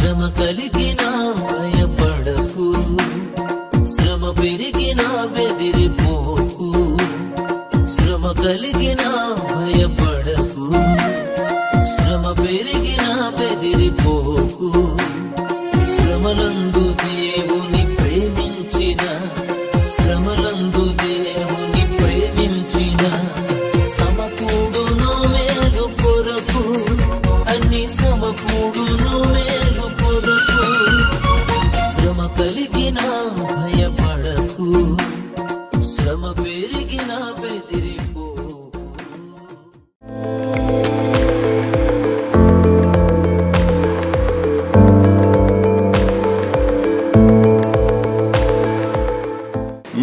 శ్రమ కలిగినా భయపడకు, శ్రమ పెరిగినా బెదిరిపోకు, శ్రమ కలిగినా భయపడకు, శ్రమ పెరిగినా బెదిరిపోకు. శ్రమలందు దేవుని ప్రేమించిన, శ్రమలందు దేవుని ప్రేమించిన సమకూడును మేలు కొరకు, అన్ని సమకూడును మేలు కొరకు. శ్రమ కలిగినా భయపడకు, శ్రమ పెరిగినా బెదిరిపోకు.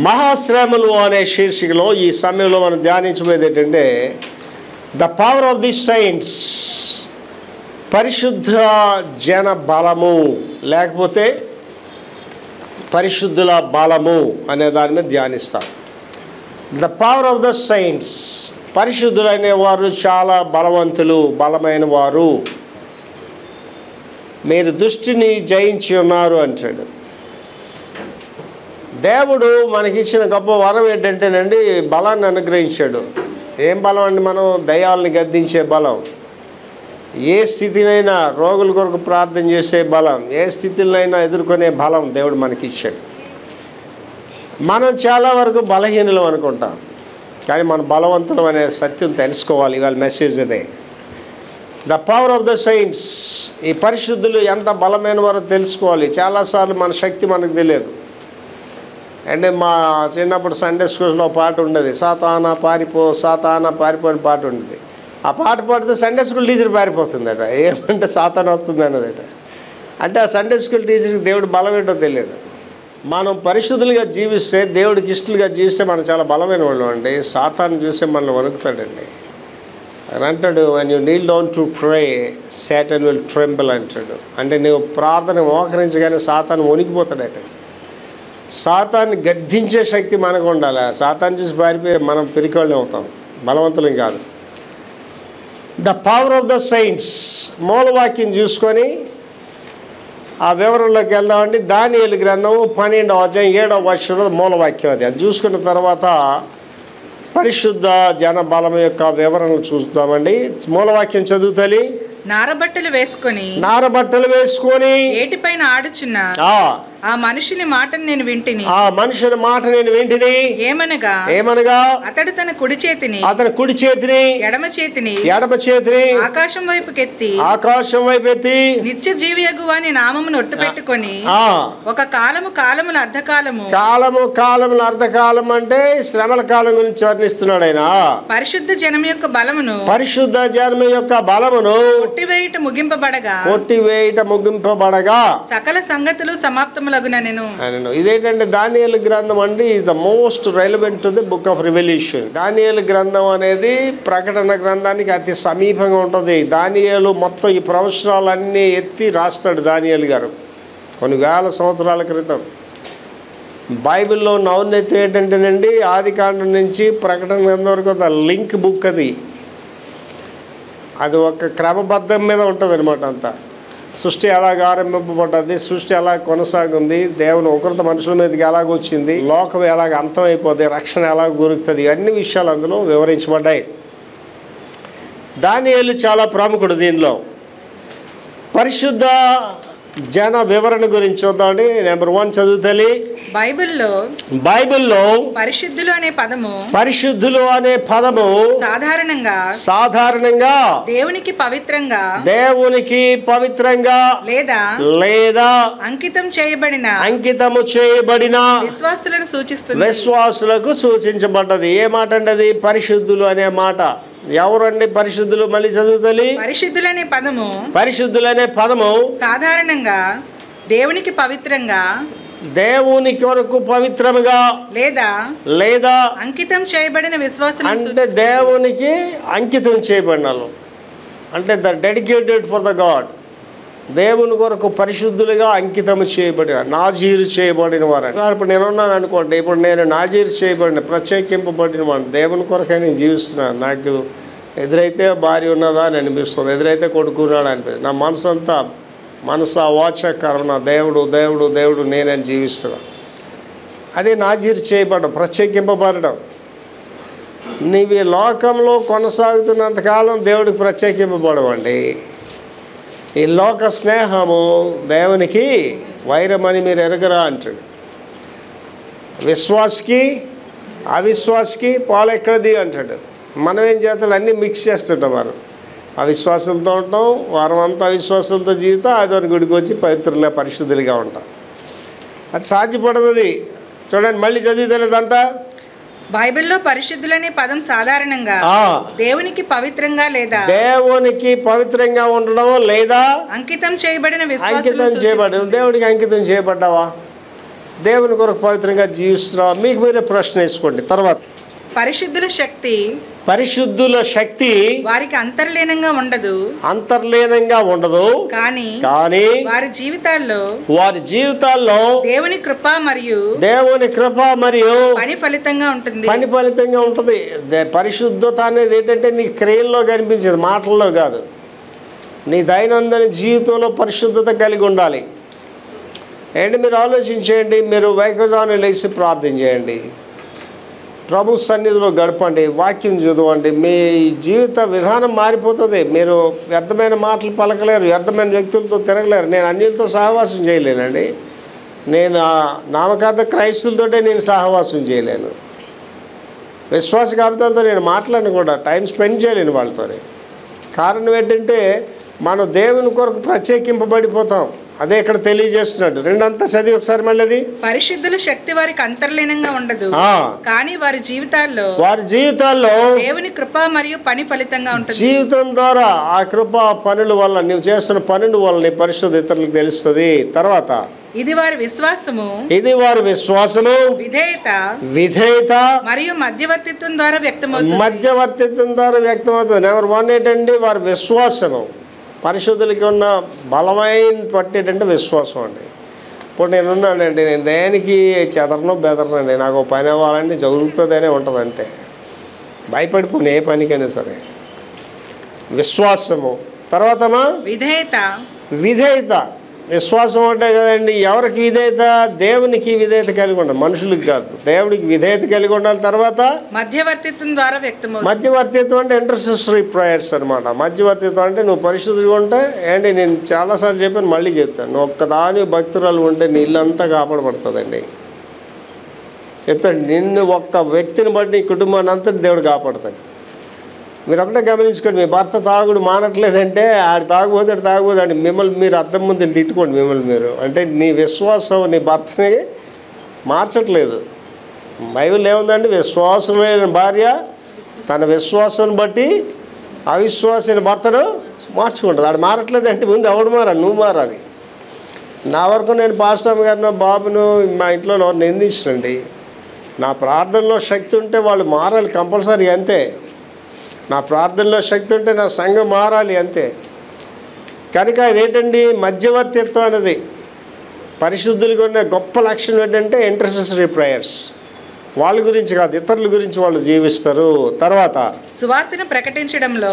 మహాశ్రమలు అనే శీర్షికలో ఈ సమయంలో మనం ధ్యానించబోయేది ఏంటంటే ద పవర్ ఆఫ్ ది సైంట్స్, పరిశుద్ధ జన బలము లేకపోతే పరిశుద్ధుల బలము అనే దాని మీద ధ్యానిస్తాం. ద పవర్ ఆఫ్ ద సైంట్స్, పరిశుద్ధులు అనేవారు చాలా బలవంతులు, బలమైన వారు. మీరు దుష్టిని జయించి ఉన్నారు అంటాడు. దేవుడు మనకిచ్చిన గొప్ప వరం ఏంటంటేనండి, బలాన్ని అనుగ్రహించాడు. ఏం బలం అండి? మనం దయ్యాలని గద్దించే బలం, ఏ స్థితినైనా రోగుల కొరకు ప్రార్థన చేసే బలం, ఏ స్థితినైనా ఎదుర్కొనే బలం దేవుడు మనకిచ్చాడు. మనం చాలా వరకు బలహీనులం అనుకుంటాం, కానీ మన బలవంతులం అనే సత్యం తెలుసుకోవాలి. ఇవాళ మెసేజ్ అదే, ద పవర్ ఆఫ్ ద సైంట్స్. ఈ పరిశుద్ధులు ఎంత బలమైన వారో తెలుసుకోవాలి. చాలాసార్లు మన శక్తి మనకు తెలియదు. అంటే మా చిన్నప్పుడు సండే స్కూల్స్లో పాట ఉండేది, సాతానా పారిపో సాతానా పారిపో అని పాట ఉండేది. ఆ పాట పాడితే సండే స్కూల్ టీచర్ పారిపోతుందట. ఏమంటే సాతానా వస్తుంది అన్నదట. అంటే ఆ సండే స్కూల్ టీచర్కి దేవుడు బలం ఏంటో తెలియదు. మనం పరిశుద్ధులుగా జీవిస్తే, దేవుడికి ఇష్టలుగా జీవిస్తే మనం చాలా బలమైన వాళ్ళు అండి. సాతాను చూస్తే మనల్ని వణుకుతాడండి. అని అంటాడు, when you kneel down to pray, Satan will tremble అంటాడు. అంటే నువ్వు ప్రార్థన మోకరించగానే సాతాను వణికిపోతాడట. సాతాన్ని గద్దించే శక్తి మనకు ఉండాలి. సాతాన్ని చూసి పారిపోయి మనం పిరికోళ్ళని అవుతాం, బలవంతులం కాదు. ద పవర్ ఆఫ్ ద సైంట్స్, మూలవాక్యం చూసుకొని ఆ వివరంలోకి వెళ్దామండి. దానియేలు గ్రంథము 12వ అధ్యాయం 7వ వచనంలో మూలవాక్యం అది. అది చూసుకున్న తర్వాత పరిశుద్ధ జన బలం యొక్క వివరణలు చూస్తామండి. మూలవాక్యం చదువుతలి. నారబట్టలు వేసుకొని ఏటిపైన ఆడుచున్న ఆ మనుషుని మాటను నేను వింటిని. ఏమనగా అతడు తన కుడి చేతిని ఎడమ చేతిని ఆకాశం వైపు ఎత్తి నిత్య జీవియగు వాని నామమును ఒట్టు పెట్టుకొని ఒక కాలముల అర్ధకాలము అంటే శ్రమల కాలం గురించి వర్ణిస్తున్నాడు ఆయన. పరిశుద్ధ జనం యొక్క బలమును కొట్టివేయుట ముగింపబడగా సకల సంగతులు సమాప్తము. ఇదేంటంటే దానియేలు గ్రంథం అండి, the most relevant to the book of revolution. దానియేలు గ్రంథం అనేది ప్రకటన గ్రంథానికి అతి సమీపంగా ఉంటుంది. దానియేలు మొత్తం ఈ ప్రవచనాలన్నీ ఎత్తి రాస్తాడు దానియేలు గారు కొన్ని వేల సంవత్సరాల క్రితం. బైబిల్లో ఉన్న ఔన్నత్యం ఏంటంటేనండి, ఆది కాండం నుంచి ప్రకటన గ్రంథం వరకు ఒక లింక్ బుక్. అది ఒక క్రమబద్ధం మీద ఉంటుంది అనమాట. అంతా సృష్టి ఎలాగ ఆరంభింపబడ్డది, సృష్టి ఎలా కొనసాగుంది, దేవుని ఉగ్రత మనుషుల మీదకి ఎలాగొచ్చింది, లోకం ఎలాగ అంతమైపోతుంది, రక్షణ ఎలాగ దొరుకుతుంది, ఇవన్నీ విషయాలు అందులో వివరించబడ్డాయి. దానియేలు చాలా ప్రముఖుడు దీనిలో. పరిశుద్ధ జన వివరణ గురించి చూద్దామండి. నెంబర్ 1 చదువుతలి. బైబిల్లో పరిశుద్ధులు అనే పదము సాధారణంగా దేవునికి పవిత్రంగా లేదా అంకితము చేయబడిన విశ్వాసులకు సూచించబడ్డది. ఏ మాట అండి అది? పరిశుద్ధులు అనే మాట. ఎవరండి పరిశుద్ధులు? మళ్ళీ చదువుతలి. పరిశుద్ధులనే పదము సాధారణంగా దేవునికి పవిత్రంగా, దేవుని కొరకు పవిత్రముగా లేదా అంకితం చేయబడిన విశ్వాసం. అంటే దేవునికి అంకితం చేయబడిన, అంటే the dedicated for the God. దేవుని కొరకు పరిశుద్ధులుగా అంకితం చేయబడిన, నాజీరు చేయబడిన వారు. ఇప్పుడు నేనున్నాను అనుకోండి, ఇప్పుడు నేను నాజీరు చేయబడిన, ప్రత్యేకింపబడిన వాడు, దేవుని కొరకే నేను జీవిస్తున్నాను. నాకు ఎదురైతే భార్య ఉన్నదా అని అనిపిస్తుంది, ఎదురైతే కొడుకున్నాడు అనిపిస్తుంది. నా మనసు అంతా మనస వాచ కర్మణ దేవుడు దేవుడు దేవుడు నేనని జీవిస్తున్నాను. అదే నాజీరు చేయబడడం, ప్రత్యేకింపబడడం. నీవు ఈ లోకంలో కొనసాగుతున్నంతకాలం దేవుడికి ప్రత్యేకింపబడవండి. ఈ లోక స్నేహము దేవునికి వైరమని మీరు ఎరగరా అంటాడు. విశ్వాసకి అవిశ్వాసకి పాలు ఎక్కడది అంటాడు. మనం ఏం చేస్తాడు, అన్నీ మిక్స్ చేస్తుంటాం. వారు అవిశ్వాసులతో ఉంటాం, వారం అంతా అవిశ్వాసులతో జీవితం, ఆదివారం గుడికి వచ్చి పవిత్రులుగా పరిశుద్ధులుగా ఉంటాం. అది సాధ్యపడదు. అది చూడండి, మళ్ళీ చదివితేదంతా బైబిల్లో పరిశుద్ధులనే పదం సాధారణంగా దేవునికి పవిత్రంగా లేదా దేవునికి పవిత్రంగా ఉండడం లేదా అంకితం చేయబడిన దేవుడికి అంకితం చేయబడ్డావా, దేవుని కొరకు పవిత్రంగా జీవిస్తున్నావా, మీకు మీరే ప్రశ్న వేసుకోండి. తర్వాత పరిశుద్ధుల శక్తి వారికి అంతర్లీనంగా ఉండదు కానీ వారి జీవితాల్లో దేవుని కృప మరియు పని ఫలితంగా ఉంటుంది. పరిశుద్ధత అనేది ఏంటంటే నీ క్రియల్లో కనిపించేది, మాటల్లో కాదు. నీ దైనందిన జీవితంలో పరిశుద్ధత కలిగి ఉండాలి. ఏంటి మీరు ఆలోచించేయండి. మీరు వేకువజామున లేచి ప్రార్థన చేయండి, ప్రభు సన్నిధిలో గడపండి, వాక్యం చదవండి. మీ జీవిత విధానం మారిపోతుంది. మీరు వ్యర్థమైన మాటలు పలకలేరు, వ్యర్థమైన వ్యక్తులతో తిరగలేరు. నేను అన్యులతో సహవాసం చేయలేనండి. నేను నామకార్థ క్రైస్తులతోటే నేను సహవాసం చేయలేను. విశ్వాసఘాతకులతో నేను మాట్లాడను కూడా, టైం స్పెండ్ చేయలేను వాళ్ళతో. కారణం ఏంటంటే మనం దేవుని కొరకు ప్రత్యేకింపబడిపోతాం. అదే ఇక్కడ తెలియజేస్తున్నాడు. రెండంతా చదివి ఒకసారి మళ్ళీ. అది పరిశుద్ధుల శక్తి వారికి అంతర్లీనంగా ఉండదు కానీ వారి జీవితాల్లో దేవుని కృప మరియు పని ఫలితంగా ఉంటుంది. జీవితం ద్వారా ఆ కృప పనుల వల్ల, నీవు చేస్తున్న పనుల వల్ల నీ పరిశుద్ధ ఇతరులకు తెలుస్తుంది. తర్వాత ఇది వారి విశ్వాసము విధేయత మరియు మధ్యవర్తిత్వం ద్వారా వ్యక్తమవుతుంది. నెంబర్ 1 ఏంటండి, వారి విశ్వాసము. పరిశుద్ధులకి ఉన్న బలమైన పట్టేటంటే విశ్వాసం అండి. ఇప్పుడు నేనున్నానండి, నేను దేనికి బెదరనండి. నాకు పని అవ్వాలండి, జరుగుతుందనే ఉంటుంది అంతే. భయపడిపోయి ఏ పనికైనా సరే. విశ్వాసము. తర్వాత విధేయత. విశ్వాసం అంటే కదండి, ఎవరికి విధేయత? దేవునికి విధేయత కలిగి ఉండాలి, మనుషులకు కాదు. దేవుడికి విధేయత కలిగి ఉండాలి. తర్వాత మధ్యవర్తిత్వం ద్వారా మధ్యవర్తిత్వం అంటే ఇంటర్సెసరీ ప్రేయర్స్ అనమాట. మధ్యవర్తిత్వం అంటే నువ్వు పరిశుద్ధుడిగా ఉంటే ఏంటి, నేను చాలాసార్లు చెప్పాను, మళ్ళీ చెప్తాను. నువ్వు ఒక్కదాని భక్తురాలు ఉంటే నీ ఇల్లంతా కాపాడబడుతుందండి. చెప్తాడు, నిన్ను ఒక్క వ్యక్తిని బట్టి నీ కుటుంబాన్ని అంతా దేవుడు కాపాడుతాడు. మీరు ఒకటే గమనించుకోండి, మీ భర్త తాగుడు మానట్లేదంటే ఆడు తాగుపోతే మిమ్మల్ని మీరు అద్దం ముందు తిట్టుకోండి. మిమ్మల్ని మీరు అంటే నీ విశ్వాసం నీ భర్తని మార్చట్లేదు. బైబిల్ ఏముందండి, విశ్వాసమైన భార్య తన విశ్వాసాన్ని బట్టి అవిశ్వాసమైన భర్తను మార్చుకుంటుంది. ఆడు మారట్లేదంటే ముందు ఎవడు మారాలి, నువ్వు మారాలి. నా వరకు నేను పాస్టర్ గారినో బాబును మా ఇంట్లో నిందించండి. నా ప్రార్థనలో శక్తి ఉంటే వాళ్ళు మారాలి కంపల్సరీ, అంతే. నా ప్రార్థనలో శక్తి ఉంటే నా సంఘం మారాలి, అంతే. కనుక ఇదేంటండి, మధ్యవర్తిత్వం అనేది పరిశుద్ధులకు ఉన్న గొప్ప లక్షణం ఏంటంటే ఇంటర్సెసరీ ప్రేయర్స్. వాళ్ళ గురించి కాదు, ఇతరుల గురించి వాళ్ళు జీవిస్తారు. తర్వాత సువార్తను ప్రకటించడంలో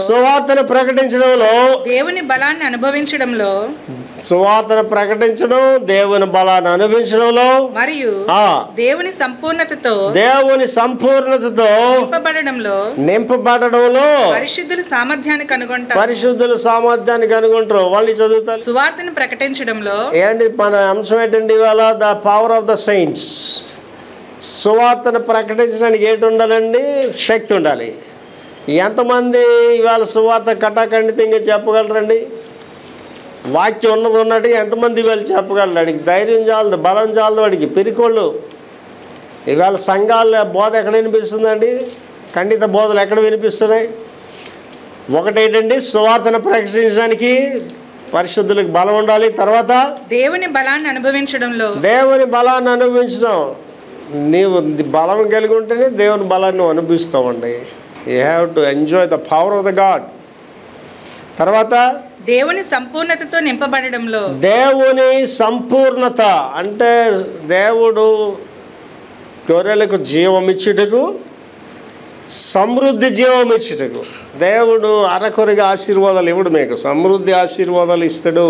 దేవుని బలాన్ని అనుభవించడంలో మరియు దేవుని సంపూర్ణతతో నింపబడడంలో పరిశుద్ధుల సామర్థ్యాన్ని కనుగొంటారు. వాళ్ళు చదువుతారు. సువార్తను ప్రకటించడంలో ఏంటి మన అంశం ఏంటండి ఇవాళ? The power of the saints. సువార్తను ప్రకటించడానికి ఏంటి ఉండాలండి? శక్తి ఉండాలి. ఎంతమంది ఇవాళ సువార్త కటాఖండితంగా చెప్పగలరండి? వాక్యం ఉన్నట్టు ఎంతమంది ఇవాళ చెప్పగలరు? వాడికి ధైర్యం చాలదు, బలం చాలదు, వాడికి పిరికోళ్ళు. ఇవాళ సంఘాల బోధ ఎక్కడ వినిపిస్తుందండి? ఖండిత బోధలు ఎక్కడ వినిపిస్తున్నాయి? ఒకటేంటండి, సువార్తను ప్రకటించడానికి పరిశుద్ధులకు బలం ఉండాలి. తర్వాత దేవుని బలాన్ని అనుభవించడం. నీవు బలం కలిగి ఉంటేనే దేవుని బలాన్ని నువ్వు అనుభవిస్తావండి. You have to enjoy the power of the God. తర్వాత దేవుని సంపూర్ణతతో నింపబడడంలో. దేవుని సంపూర్ణత అంటే దేవుడు గొర్రెలకు జీవం ఇచ్చుటకు, సమృద్ధి జీవం ఇచ్చుటకు. దేవుడు అరకొరిగా ఆశీర్వాదాలు ఇవ్వడు, మీకు సమృద్ధి ఆశీర్వాదాలు ఇస్తాడు.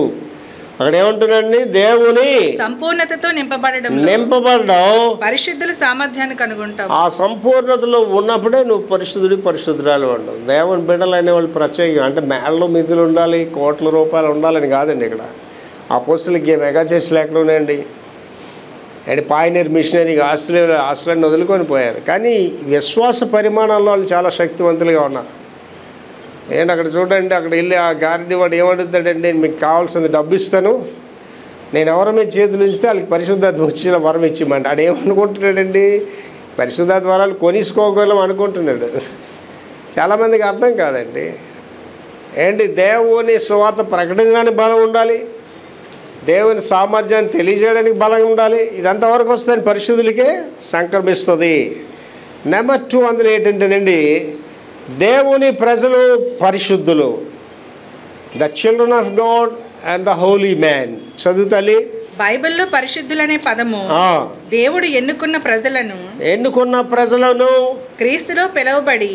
అక్కడ ఏమంటున్నాడండి? దేవుని సంపూర్ణతతో నింపబడడం పరిశుద్ధుల సామర్థ్యాన్ని కనుగొంటావు. ఆ సంపూర్ణతలో ఉన్నప్పుడే నువ్వు పరిశుద్ధురాలు ఉండవు. దేవుని బిడ్డలు అనేవాళ్ళు ప్రత్యేకం. అంటే మేళ్ళలో మిద్దులు ఉండాలి, కోట్ల రూపాయలు ఉండాలని కాదండి. ఇక్కడ అపోస్తలులకి మెగా చర్చిలు ఎక్కడ ఉన్నాయండి? అండ్ పాయనీర్ మిషనరీగా ఆస్ట్రేలియాని వదులుకొని పోయారు. కానీ విశ్వాస పరిమాణాల్లో వాళ్ళు చాలా శక్తివంతులుగా ఉన్నారు. ఏంటి అక్కడ చూడండి, అక్కడ వెళ్ళి ఆ గారిని వాడు ఏమడుగుతాడండి? మీకు కావాల్సింది డబ్బు ఇస్తాను, నేను ఎవరి మీద చేతులు ఉంచితే వాళ్ళకి పరిశుద్ధాత్మ వచ్చిన వరం ఇచ్చిమండి. ఆడు ఏమనుకుంటున్నాడండి? పరిశుద్ధాత్మ వరాలు కొనిసుకోగలం అనుకుంటున్నాడు. చాలామందికి అర్థం కాదండి. ఏంటి? దేవుని సువార్త ప్రకటించడానికి బలం ఉండాలి, దేవుని సామర్థ్యాన్ని తెలియజేయడానికి బలం ఉండాలి. ఇదంతా వరకు వస్తుంది పరిశుద్ధులకే సంక్రమిస్తుంది. నెంబర్ 2 అందులో ఏంటంటేనండి, దేవుని ప్రజలు పరిశుద్ధులు. The children of God and the Holi man. చదువు తల్లి. బైబిల్లో పరిశుద్ధులనే పదము దేవుడు ఎన్నుకున్న ప్రజలను క్రీస్తులో పిలవబడి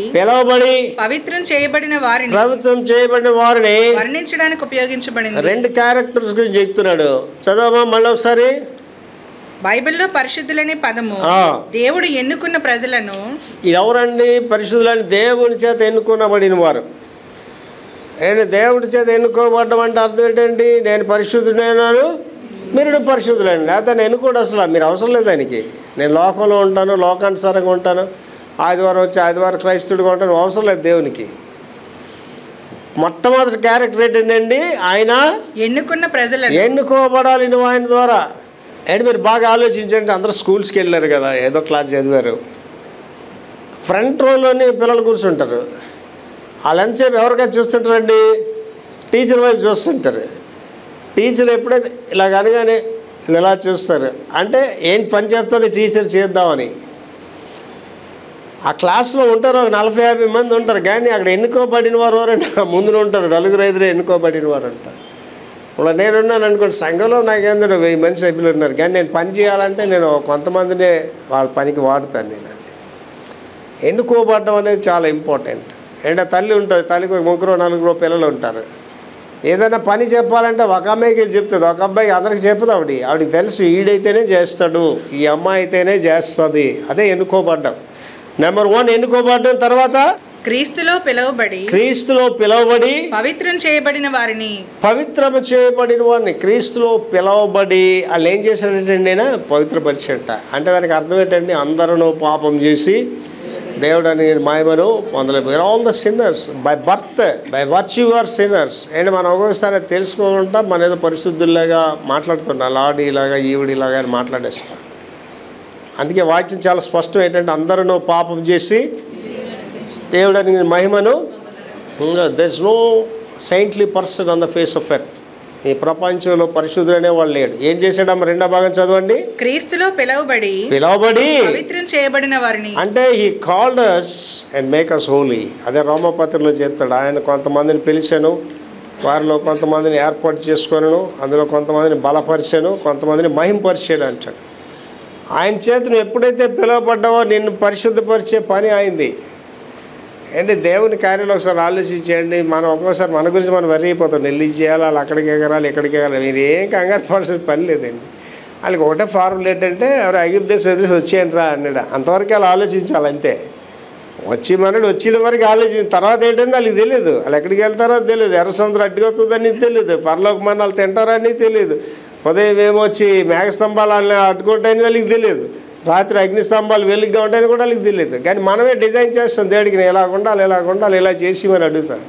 పవిత్రం చేయబడిన వారిని వర్ణించడానికి ఉపయోగించబడింది. 2 క్యారెక్టర్స్ గురించి చెప్తున్నాడు. చదవమా మళ్ళీ ఒకసారి. బైబిల్లో పరిశుద్ధులనే పదము దేవుడు ఎన్నుకున్న ప్రజలను. ఎవరండి పరిశుద్ధులని? దేవుని చేత ఎన్నుకునబడిన వారు. నేను దేవుడి చేత ఎన్నుకోబడ్డం అంటే అర్థం ఏంటండి? నేను పరిశుద్ధుడైనాను, మీరు పరిశుద్ధులండి. అతను ఎన్నుకోడు అసలు, మీరు అవసరం లేదు దానికి. నేను లోకంలో ఉంటాను, లోకానుసారంగా ఉంటాను, ఆదివారం వచ్చి ఆదివారం క్రైస్తవుడిగా ఉంటాను, అవసరం లేదు దేవునికి. మొట్టమొదటి క్యారెక్టర్ ఏంటండి? ఆయన ఎన్నుకున్న ప్రజలను ఎన్నుకోబడాలి నువ్వు ఆయన ద్వారా. అండ్ మీరు బాగా ఆలోచించండి, అందరూ స్కూల్స్కి వెళ్ళారు కదా, ఏదో క్లాస్ చదివారు. ఫ్రంట్ రోలోని పిల్లలు కూర్చుంటారు. వాళ్ళు ఎంతసేపు ఎవరికైనా చూస్తుంటారండి? టీచర్ వైపు చూస్తుంటారు. టీచర్ ఎప్పుడైతే ఇలాగ అనగానే ఇలా చూస్తారు. అంటే ఏం పని చెప్తుంది టీచర్ చేద్దామని. ఆ క్లాస్లో ఉంటారు, ఒక 40-50 మంది ఉంటారు. కానీ అక్కడ ఎన్నుకోబడిన వారు ఎవరంటే ముందున ఉంటారు, 4-5 ఎన్నుకోబడిన వారు అంటారు. ఇప్పుడు నేనున్నాను అనుకోండి, సంఘంలో నాకేందో 1000 మంది సభ్యులు ఉన్నారు. కానీ నేను పని చేయాలంటే నేను కొంతమందినే వాళ్ళ పనికి వాడుతాను. నేను ఎన్నుకోబడడం అనేది చాలా ఇంపార్టెంట్. అంటే తల్లి ఉంటుంది, తల్లికి 3-4 పిల్లలు ఉంటారు. ఏదైనా పని చెప్పాలంటే ఒక అమ్మాయికి చెప్తుంది, ఒక అబ్బాయికి అందరికి చెప్తుంది. ఆవిడకి తెలుసు ఈడైతేనే చేస్తాడు, ఈ అమ్మాయి అయితేనే చేస్తుంది. అదే ఎన్నుకోబడ్డం. నెంబర్ 1 ఎన్నుకోబడ్డం. తర్వాత క్రీస్తులో పిలవబడి పవిత్రం చేయబడిన వారిని. క్రీస్తులో పిలవబడి వాళ్ళు ఏం చేశాడంటే పవిత్రపరిచేట. అంటే దానికి అర్థం ఏంటండి? అందరూ పాపం చేసి దేవుడు అని మహిమను పొందలేదు. We are all the sinners by birth, by virtue are sinners. And మనం ఒక్కొక్కసారి తెలుసుకోకుండా మన ఏదో పరిశుద్ధుల్లాగా మాట్లాడుతున్నాం, లాడీలాగా ఈవిడిలాగా అని మాట్లాడేస్తాం. అందుకే వాక్యం చాలా స్పష్టం ఏంటంటే అందరూ పాపం చేసి దేవుడు అని మహిమను. There is no saintly person on the face of earth. ఈ ప్రపంచంలో పరిశుద్ధుడు అనేవాళ్ళు లేడు. ఏం చేశాడమ్మ? 2వ భాగం చదవండి. క్రీస్తులో పిలవబడి పవిత్రం చేయబడిన వారిని. అంటే he called us and make us holy. అదే రోమపత్రికలో చెప్తాడు. ఆయన కొంతమందిని పిలిచాను, వారిలో కొంతమందిని ఏర్పాటు చేసుకొనను, అందులో కొంతమందిని బలపరిచాను, కొంతమందిని మహింపరిచాడు అంటాడు. ఆయన చేతను ఎప్పుడైతే పిలువబడ్డావో నిన్ను పరిశుద్ధపరిచే పని అయింది. అంటే దేవుని కార్యంలో ఒకసారి ఆలోచించండి. మనం ఒక్కోసారి మన గురించి మనం వెర్రైపోతాం. నెల్లి చేయాలి, వాళ్ళు అక్కడికి ఎగరాలి, ఇక్కడికి ఎగరాలి. మీరు ఏం కంగారు పడాల్సిన పని లేదండి. వాళ్ళకి ఒకటే ఫార్ములా ఏంటంటే ఎవరు ఐగుప్తు దేశం ఎదురు వచ్చేయండి రా అన్నాడు. అంతవరకు వాళ్ళు ఆలోచించాలి అంతే. వచ్చి మనడు వచ్చిన వరకు ఆలోచించిన తర్వాత ఏంటంటే వాళ్ళకి తెలియదు. వాళ్ళు ఎక్కడికి వెళ్తారో తెలియదు, ఎర్ర సముద్రం అడ్డుకొస్తుందని తెలియదు, పరలోక మన్నాలు తింటారని తెలియదు, ఉదయం ఏమొచ్చి మేఘస్తంభాలు వాళ్ళని అడ్డుకుంటాయని వాళ్ళకి తెలియదు, రాత్రి అగ్నిస్తంభాలు వెలుగుగా ఉంటాయని కూడా వాళ్ళకి తెలియదు. కానీ మనమే డిజైన్ చేస్తాం దేవుడికి, నేను ఇలా ఉండాలి ఇలా చేసి అని అడుగుతాను.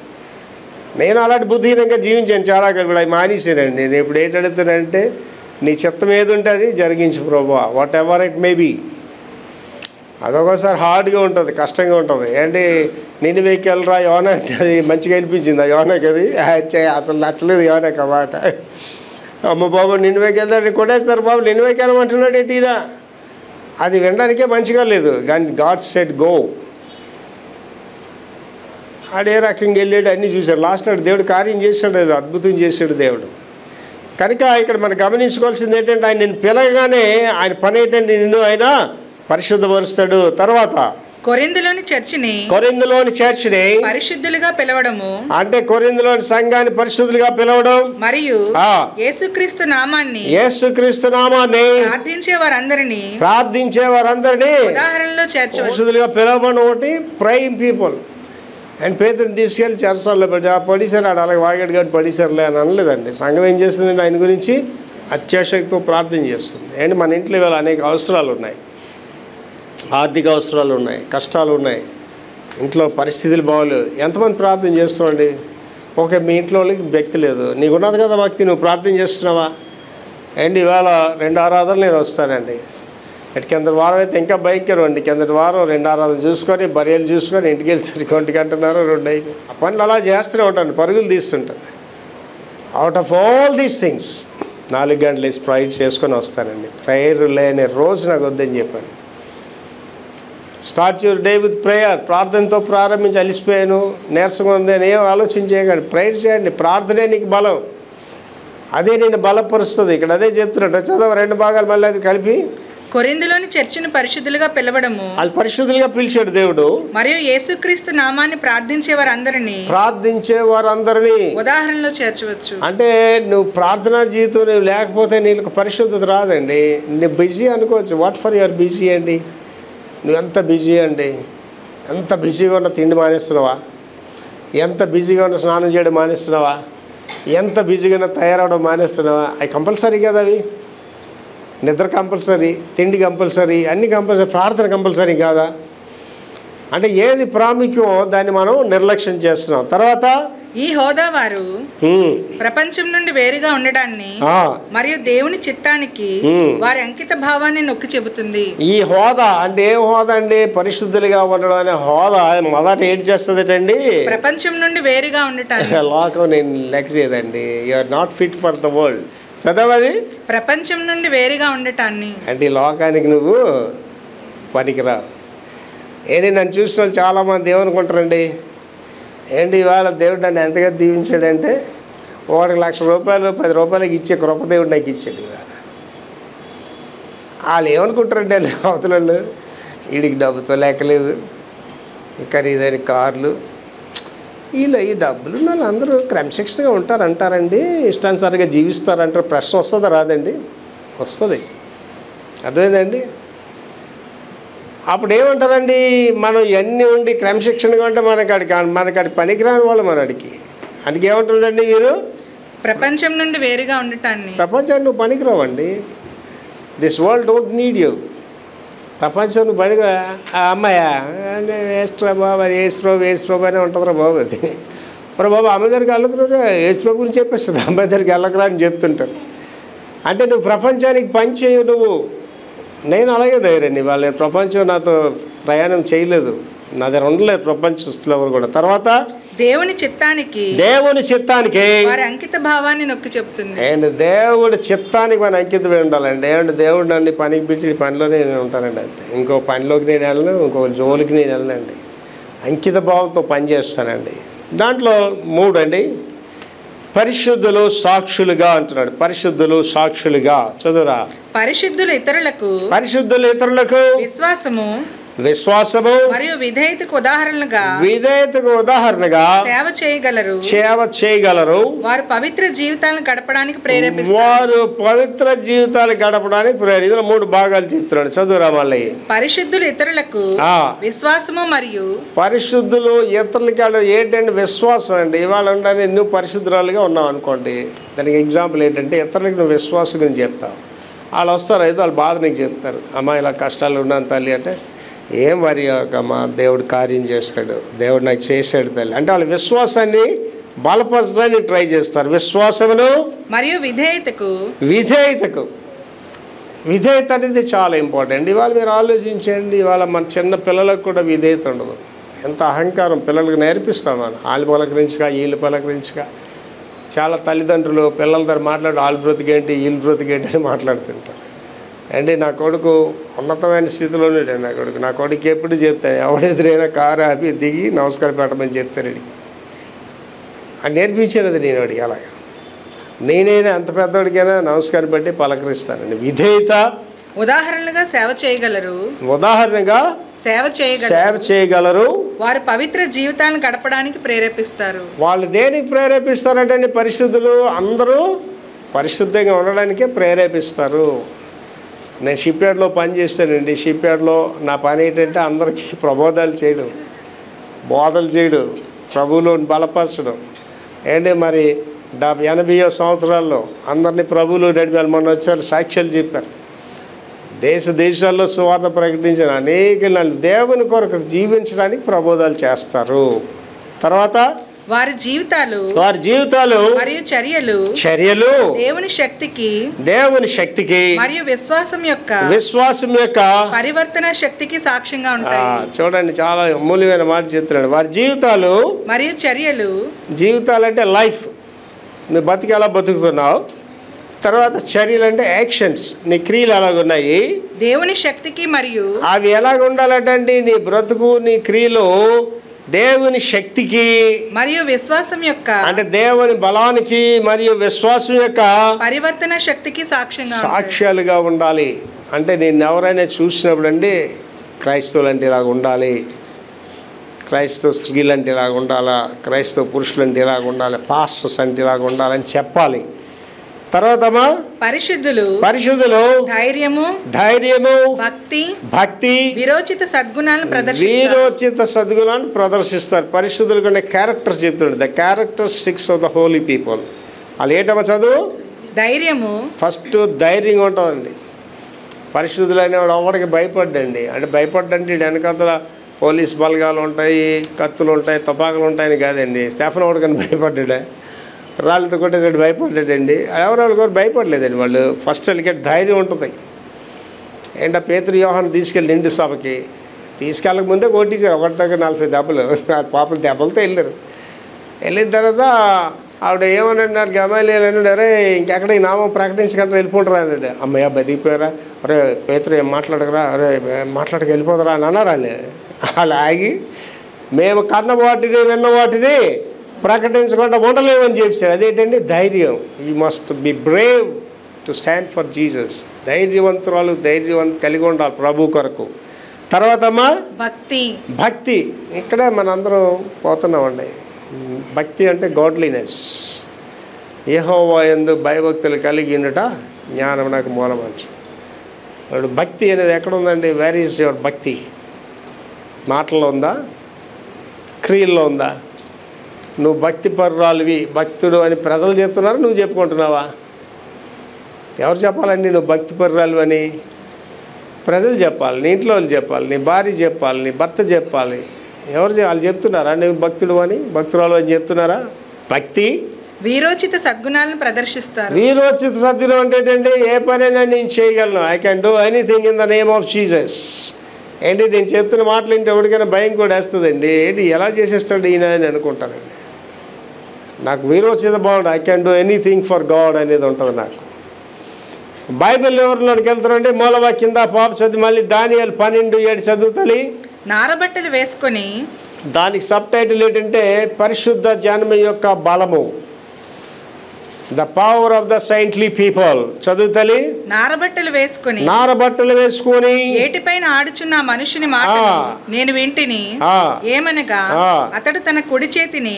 నేను అలాంటి బుద్ధిహీనంగా జీవించాను చాలా కూడా, అవి మానేసానండి. నేను ఇప్పుడు ఏంటి అడుగుతానంటే, నీ చిత్తం ఏది ఉంటే అది జరిగించు ప్రభువా, whatever it may be. అదొకసారి హార్డ్గా ఉంటుంది, కష్టంగా ఉంటుంది. ఏంటి నినివేకి వెళ్ళరా యోనా అంటే అది మంచిగా అనిపించింది. ఆ యోనాకి అది అసలు నచ్చలేదు యోనాకి ఆ మాట. అమ్మ బాబు నినివేకి వెళ్తాడు కొట్టేస్తారు బాబు, నినివేకి వెళ్ళమంటున్నాడు ఏంటినా. అది వినడానికే మంచిగా లేదు. కానీ గాడ్ సెడ్ గో. ఆడే రకంగా వెళ్ళాడు, అన్నీ చూశాడు. లాస్ట్ నాడు దేవుడు కార్యం చేశాడు, అది అద్భుతం చేశాడు దేవుడు. కనుక ఇక్కడ మనం గమనించుకోవాల్సింది ఏంటంటే, ఆయన నిన్ను పిలవగానే ఆయన పని ఏంటంటే నిన్ను ఆయన పరిశుద్ధపరుస్తాడు. తర్వాత కొరింథీలోని చర్చిని పరిశుద్ధులుగా పిలవడము, అంటే కొరింథీలోని సంఘాన్ని పరిశుద్ధులుగా పిలవడం, మరియు యేసుక్రీస్తు నామాన్ని ప్రార్థించే వారందరినీ ఉదాహరణలో చేర్చవచ్చు. పరిశుద్ధులుగా పిలవడం ఒకటి, ప్రైమ్ పీపుల్. అండ్ పేతురుని తీసుకెళ్ళి చెరసాల్లో పెట్టి పడిసారు, అలాగే వాగాడు కాబట్టి పడిసారులే అని అనలేదండి. సంఘం ఏం చేస్తుందండి? ఆయన గురించి అత్యాశక్తితో ప్రార్థన చేస్తుంది. అండ్ మన ఇంట్లో ఇవాళ అనేక అవసరాలు ఉన్నాయి, ఆర్థిక అవసరాలు ఉన్నాయి, కష్టాలు ఉన్నాయి, ఇంట్లో పరిస్థితులు బాగోలేవు. ఎంతమంది ప్రార్థన చేస్తామండి? ఓకే, మీ ఇంట్లో వాళ్ళకి భక్తి లేదు, నీకు ఉన్నది కదా భక్తి, నువ్వు ప్రార్థన చేస్తున్నావా? అండ్ ఇవాళ 2 ఆరాధనలు నేను వస్తానండి. కిందటి వారం అయితే ఇంకా భయంకరం అండి. కిందటి వారం 2 ఆరాధన చూసుకొని బరియలు చూసుకొని ఇంటికి వెళ్ళేసరికి 1 గంటన్నర 2 అయిపోయి. ఆ పనులు అలా చేస్తూనే ఉంటాను, పరుగులు తీస్తుంటాను. Out of all these things 4 గంటలు వేసి ప్రైడ్ చేసుకొని వస్తానండి. ప్రేయర్ లేని రోజు నాకు వద్దని చెప్పాను. Start your day with prayer. ప్రార్థనతో ప్రారంభించి అలిసిపోయాను, నీరసంగా ఉంది అని ఏం ఆలోచించేయకండి. ప్రేయర్ చేయండి. ప్రార్థనే నీకు బలం, అదే నేను బలపరుస్తుంది. ఇక్కడ అదే చెప్తున్నట్టు చదవ 2 భాగాలు మళ్ళీ అది కలిపి. కొరింథీలోని చర్చిని పరిశుద్ధులుగా పిలవడము, వాళ్ళు పరిశుద్ధులుగా పిలిచాడు దేవుడు, మరియు యేసుక్రీస్తు నామాన్ని ప్రార్థించే వారందరినీ ఉదాహరణలో చేర్చవచ్చు. అంటే నువ్వు ప్రార్థనా జీవితం నువ్వు లేకపోతే నీకు పరిశుద్ధత రాదండి. నువ్వు బిజీ అనుకోవచ్చు. వాట్ ఫర్ యువర్ బిజీ అండి? నువ్వు ఎంత బిజీ అండి? ఎంత బిజీగా ఉన్న తిండి మానేస్తున్నావా? ఎంత బిజీగా ఉన్న స్నానం చేయడం మానేస్తున్నావా? ఎంత బిజీగా ఉన్న తయారవడం మానేస్తున్నావా? అవి కంపల్సరీ కదా. అవి నిద్ర కంపల్సరీ, తిండి కంపల్సరీ, అన్ని కంపల్సరీ, ప్రార్థన కంపల్సరీ కాదా? అంటే ఏది ప్రాముఖ్యమో దాన్ని మనం నిర్లక్ష్యం చేస్తున్నాం. తర్వాత ఈ హోదా వారు ప్రపంచం నుండి వేరుగా ఉండడాన్ని మరియు దేవుని చిత్తానికి వారి అంకిత భావాన్ని నొక్కి చెబుతుంది. ఈ హోదా అంటే ఏ హోదా అండి? పరిశుద్ధులుగా ఉండడం అనే హోదా మొదట ఏంటి చేస్తుంది అండి? ప్రపంచం నుండి వేరుగా ఉండటాన్ని. లోకం నేను లెక్క చేయదండి. You are not fit for the world. చదవది. ప్రపంచం నుండి వేరుగా ఉండటాన్ని అంటే ఈ లోకానికి నువ్వు పనికిరావు. ఏంటి నన్ను చూసిన వాళ్ళు చాలామంది ఏమనుకుంటారండి? ఏంటి ఇవాళ దేవుడు నన్ను ఎంతగా దీవించాడంటే 1,00,000 రూపాయలు 10 రూపాయలకి ఇచ్చే కృప దేవుడు నాకు ఇచ్చాడు. ఇవాళ వాళ్ళు ఏమనుకుంటారండి? అవతల వాళ్ళు వీడికి డబ్బుతో లేకలేదు, ఖరీదైన కార్లు, వీళ్ళు ఈ డబ్బులు వాళ్ళు అందరూ క్రమశిక్షణగా ఉంటారంటారండి, ఇష్టానుసారంగా జీవిస్తారంటారు. ప్రశ్న వస్తుందా? రాదండి? వస్తుంది. అర్థమైందండి? అప్పుడు ఏమంటారండి? మనం ఇవన్నీ ఉండి క్రమశిక్షణగా ఉంటే మనకాడి పనికిరాని వాళ్ళు మనడికి. అందుకే ఏమంటారండి? మీరు ప్రపంచం నుండి వేరుగా ఉండటాన్ని. ప్రపంచాన్ని నువ్వు పనికిరావండి. This world don't need you. ప్రపంచం నువ్వు పనికిరా. అమ్మాయా అంటే వేస్ట్రా బాబు, అది వేస్ట్రోబు అనే ఉంటుందిరా బాబు. అది మరి బాబు అమ్మాయి దగ్గరికి వెళ్ళకురా, వేస్ట్రోబు గురించి చెప్పేస్తుంది. అమ్మాయి దగ్గరికి వెళ్ళకరా అని చెప్తుంటారు. అంటే నువ్వు ప్రపంచానికి పని చేయవు నువ్వు. నేను అలాగే ధైర్యండి. వాళ్ళ ప్రపంచం నాతో ప్రయాణం చేయలేదు, నా దగ్గర ఉండలేదు ప్రపంచస్తులు ఎవరు కూడా. తర్వాత దేవుని చిత్తానికి వారి అంకిత భావాన్ని నొక్కి చెప్తుంది. అండ్ దేవుడి చిత్తానికి మన అంకితమై ఉండాలండి. ఏమంటే దేవుడు నన్ను పనికి పిలిచి పనిలోనే నేను ఉంటానండి, అంతే. ఇంకో పనిలోకి నేను వెళ్ళను, ఇంకో జోలికి నేను వెళ్ళనండి. అంకిత భావంతో పనిచేస్తానండి. దాంట్లో 3 అండి, పరిశుద్ధులు సాక్షులుగా అంటున్నాడు. పరిశుద్ధులు సాక్షులుగా. చదువురా. పరిశుద్ధులు ఇతరులకు విశ్వాసము మరియు విధేయతకు ఉదాహరణగా సేవ చేయగలరు. వారు పవిత్ర జీవితాలను గడపడానికి ప్రేరేపిస్తారు. ఇందులో 3 భాగాలు చెప్తున్నాడు. చదువురా మళ్ళీ. పరిశుద్ధులు ఇతరులకు విశ్వాసము మరియు పరిశుద్ధులు ఇతరులకి ఏంటంటే విశ్వాసం అండి. ఇవాళ ఉండని నువ్వు పరిశుద్ధురాలుగా ఉన్నావు అనుకోండి, దానికి ఎగ్జాంపుల్ ఏంటంటే ఇతరులకి నువ్వు విశ్వాసం గురించి చెప్తావు. వాళ్ళు వస్తారు, అయితే వాళ్ళ బాధ నీకు చెప్తారు. అమ్మ ఇలా కష్టాలు ఉన్నాను తల్లి అంటే, ఏం వరి అమ్మా, దేవుడు కార్యం చేస్తాడు, దేవుడు నాకు చేసాడు తల్లి అంటే వాళ్ళ విశ్వాసాన్ని బలపరచడానికి ట్రై చేస్తారు. విశ్వాసమును మరియు విధేయత అనేది చాలా ఇంపార్టెంట్. ఇవాళ మీరు ఆలోచించండి, ఇవాళ మన చిన్న పిల్లలకు కూడా విధేయత ఉండదు. ఎంత అహంకారం పిల్లలకు నేర్పిస్తాం మనం. వాళ్ళు పలకరించగా వీళ్ళు పలకరించగా. చాలా తల్లిదండ్రులు పిల్లల దగ్గర మాట్లాడి వాళ్ళ బ్రతికేంటి వీళ్ళు బ్రతికేంటి అని మాట్లాడుతుంటారు. అంటే నా కొడుకు ఉన్నతమైన స్థితిలో ఉన్నాడు. నా కొడుకు ఎప్పుడు చెప్తాను, ఎవడెదురైనా కారు ఆపి దిగి నమస్కారం పెట్టమని చెప్తారు. అది నేర్పించినది నేను అడిగి. అలాగా నేనైనా అంత పెద్దవాడికైనా నమస్కారం పెట్టి పలకరిస్తానండి. విధేయత. ఉదాహరణగా సేవ చేయగలరు. వారు పవిత్ర జీవితాలను గడపడానికి ప్రేరేపిస్తారు. వాళ్ళు దేనికి ప్రేరేపిస్తారంటే పరిశుద్ధులు అందరూ పరిశుద్ధంగా ఉండడానికే ప్రేరేపిస్తారు. నేను షిప్ యార్డ్లో పనిచేస్తానండి. షిప్ యార్డ్లో నా పని ఏంటంటే అందరికీ ప్రబోధాలు చేయడం, బోధలు చేయడం, ప్రభువులో బలపరచడం. ఏంటి మరి 80వ సంవత్సరాల్లో అందరినీ ప్రభువులు నడిపారు. మొన్న వచ్చారు, సాక్ష్యాలు చెప్పారు. దేశాల్లో సువార్త ప్రకటించిన అనేక దేవుని కొరకు జీవించడానికి ప్రబోధాలు చేస్తారు. తర్వాత వారి జీవితాలు మరియు చర్యలు దేవుని శక్తికి మరియు విశ్వాసం యొక్క పరివర్తన శక్తికి సాక్ష్యంగా ఉంటాయి. చూడండి, చాలా అమూల్యమైన మాట చెప్తున్నాడు. వారి జీవితాలు మరియు జీవితాలు అంటే లైఫ్, నువ్వు బతికి ఎలా బతుకుతున్నావు. తర్వాత చర్యలు అంటే యాక్షన్స్, నీ క్రియలు ఎలాగున్నాయి. దేవుని శక్తికి మరియు అవి ఎలాగ ఉండాలంటే నీ బ్రతుకు, నీ క్రియలు దేవుని శక్తికి మరియు విశ్వాసం యొక్క అంటే దేవుని బలానికి మరియు విశ్వాసం యొక్క పరివర్తన శక్తికి సాక్ష్యాలుగా ఉండాలి. అంటే నేను ఎవరైనా చూసినప్పుడు అండి క్రైస్తవులు అంటే ఇలాగ ఉండాలి, క్రైస్తవ స్త్రీలు అంటే ఇలాగ ఉండాలా, క్రైస్తవ పురుషులు అంటే ఇలాగ ఉండాలి, పాస్టర్స్ అంటే ఇలాగ ఉండాలని చెప్పాలి. తర్వాత పరిశుద్ధులు ధైర్యము భక్తి వీరోచిత సద్గుణాలను ప్రదర్శిస్తారు. పరిశుద్ధులు కంటే క్యారెక్టర్స్ చెప్తున్నాడు. The characteristics of the holy people. వాళ్ళు ఏంటమ్మా చదువు? ధైర్యము. ఫస్ట్ ధైర్యంగా ఉంటుందండి. పరిశుద్ధులు అనేవాడు ఎవరికి భయపడ్డండి. అంటే భయపడ్డంటే వెనకాతల పోలీస్ బలగాలు ఉంటాయి, కత్తులు ఉంటాయి, తుపాకులు ఉంటాయని కాదండి. స్టెఫెన్ ఒకటికని భయపడ్డా, రాళ్ళతో కొట్టేసాడు భయపడ్డాడండి. ఎవరెవరు కూడా భయపడలేదండి. వాళ్ళు ఫస్ట్ వాళ్ళకి ధైర్యం ఉంటుంది. ఏంటో పేతురు యోహాను తీసుకెళ్ళి నిండు సభకి తీసుకెళ్ళక ముందే కొట్టించారు. ఒకటి దగ్గర 40 దెబ్బలు, పాపల దెబ్బలతో వెళ్ళారు. వెళ్ళిన తర్వాత ఆవిడ ఏమన్నాడు, గమాలీలు అన్నాడు, అరే ఇంకెక్కడ ఈ నామం ప్రకటించకుండా వెళ్ళిపోంటారా అన్నాడు. అమ్మయ్య బతికిపోయారా, అరే పేతురు ఏం మాట్లాడకరా, అరే మాట్లాడక వెళ్ళిపోతారా అని అన్నారు. వాళ్ళు ఆగి మేము కన్న వాటిని విన్న వాటిని ప్రకటించకుండా ఉండలేమని చెప్పాడు. అదేంటండి ధైర్యం. You must be brave to stand for Jesus. ధైర్యవంతురాలు కలిగి ఉండాలి ప్రభు కొరకు. తర్వాత అమ్మా భక్తి. ఇక్కడే మనందరం పోతున్నామండి. భక్తి అంటే గాడ్లీనెస్. యెహోవా యందు భయభక్తులు కలిగి ఉండట జ్ఞానం నాకు మూలమంచు. భక్తి అనేది ఎక్కడ ఉందండి? వేర్ ఈజ్ యువర్ భక్తి? మాటల్లో ఉందా, క్రియల్లో ఉందా? నువ్వు భక్తి పరురాలివి, భక్తుడు అని ప్రజలు చెప్తున్నారు, నువ్వు చెప్పుకుంటున్నావా? ఎవరు చెప్పాలండి నువ్వు భక్తి పరురాలు అని? ప్రజలు చెప్పాలి, నీ ఇంట్లో వాళ్ళు చెప్పాలి, నీ భార్య చెప్పాలి, నీ భర్త చెప్పాలి. వాళ్ళు చెప్తున్నారా నువ్వు భక్తుడు అని, భక్తురాలు అని చెప్తున్నారా? భక్తి వీరోచిత సద్గుణాలను ప్రదర్శిస్తారు. వీరోచిత సద్గుణం అంటే ఏంటంటే ఏ పనైనా నేను చేయగలను. I can do anything in the name of Jesus. ఏంటి నేను చెప్తున్న మాటలు ఏంటి ఎవరికైనా భయం కూడా వేస్తుందండి. ఏంటి ఎలా చేసేస్తాడు ఈయన అని అనుకుంటానండి. నాకు వీరోచిత బాగుండు. I can do anything for God అనేది ఉంటుంది నాకు. బైబిల్ ఎవరిలోకి వెళ్తారంటే మూలవాక్యం పాప చదివి మళ్ళీ దానియేలు 12:7 చదువుతలి. నారబట్టలు వేసుకొని దానికి సబ్ టైటిల్ ఏంటంటే పరిశుద్ధ జనం యొక్క బలము, the power of the saintly people. చదువుతలి. నారబట్టలు వేసుకొని ఏటిపైన ఆడుచున్న మనుషుని మాట నేను వింటిని. ఏమనగా అతడు తన కుడి చేతిని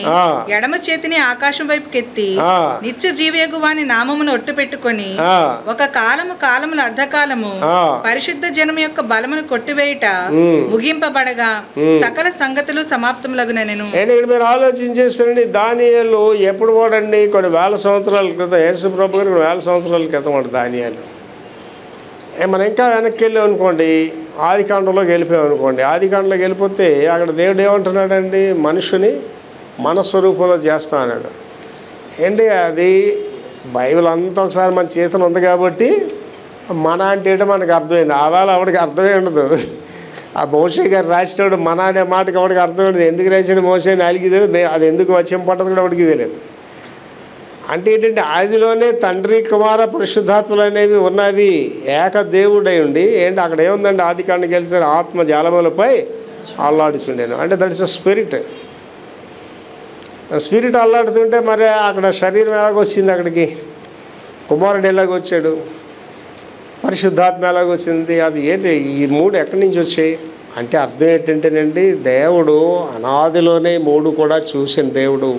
ఎడమ చేతిని ఆకాశం వైపు కెత్తి నిత్య జీవియగు వాని నామమును ఒట్టు పెట్టుకొని ఒక కాలముల అర్ధకాలము పరిశుద్ధ జనం యొక్క బలమును కొట్టివేయుట ముగింపబడగా సకల సంగతులు సమాప్తములగునెను. మీరు ఆలోచించేసండి, దానియేలు ఎప్పుడు వాడండి? కొన్ని వేల సంవత్సరాల క్రితం, యేసు ప్రభు గారు 1000 సంవత్సరాల క్రితం వాడు దానియేలు. మనం ఇంకా వెనక్కి వెళ్ళాం అనుకోండి, ఆదికాండంలోకి వెళ్ళిపోయాం అనుకోండి. ఆదికాండంలోకి వెళ్ళిపోతే అక్కడ దేవుడు ఏమంటున్నాడండి? మనుషుని మన స్వరూపంలో చేస్తా అన్నాడు. ఏంటి అది? బైబిల్ అంతా ఒకసారి మన చేతులు ఉంది కాబట్టి మన అంటే ఏంటో మనకు అర్థమైంది. ఆవేళ ఆవిడకి అర్థమే ఉండదు. ఆ మోషే గారు రాసినాడు మన అనే మాటకి ఆవిడకి అర్థం ఉండదు. ఎందుకు రాసాడు మోషే అని అలిగి తెలియదు, అది ఎందుకు వచ్చేం పట్టదు కూడా ఆవిడకి తెలియదు. అంటే ఏంటంటే ఆదిలోనే తండ్రి కుమార పరిశుద్ధాత్మలు అనేవి ఉన్నవి, ఏక దేవుడై ఉండి ఏంటి అక్కడ ఏముందండి? ఆదికాండకి వెళ్ళిసారు ఆత్మ జాలములపై అల్లాడుచుండేను. అంటే that is a spirit. Spirit అల్లాడుతుంటే మరి అక్కడ శరీరం ఎలాగొచ్చింది? అక్కడికి కుమారుడు ఎలాగొచ్చాడు? పరిశుద్ధాత్మ ఎలాగొచ్చింది? అది ఏంటి? ఈ 3 ఎక్కడి నుంచి వచ్చాయి? అంటే అర్థం ఏంటంటేనండి, దేవుడు అనాదిలోనే 3 కూడా చూసిన దేవుడు.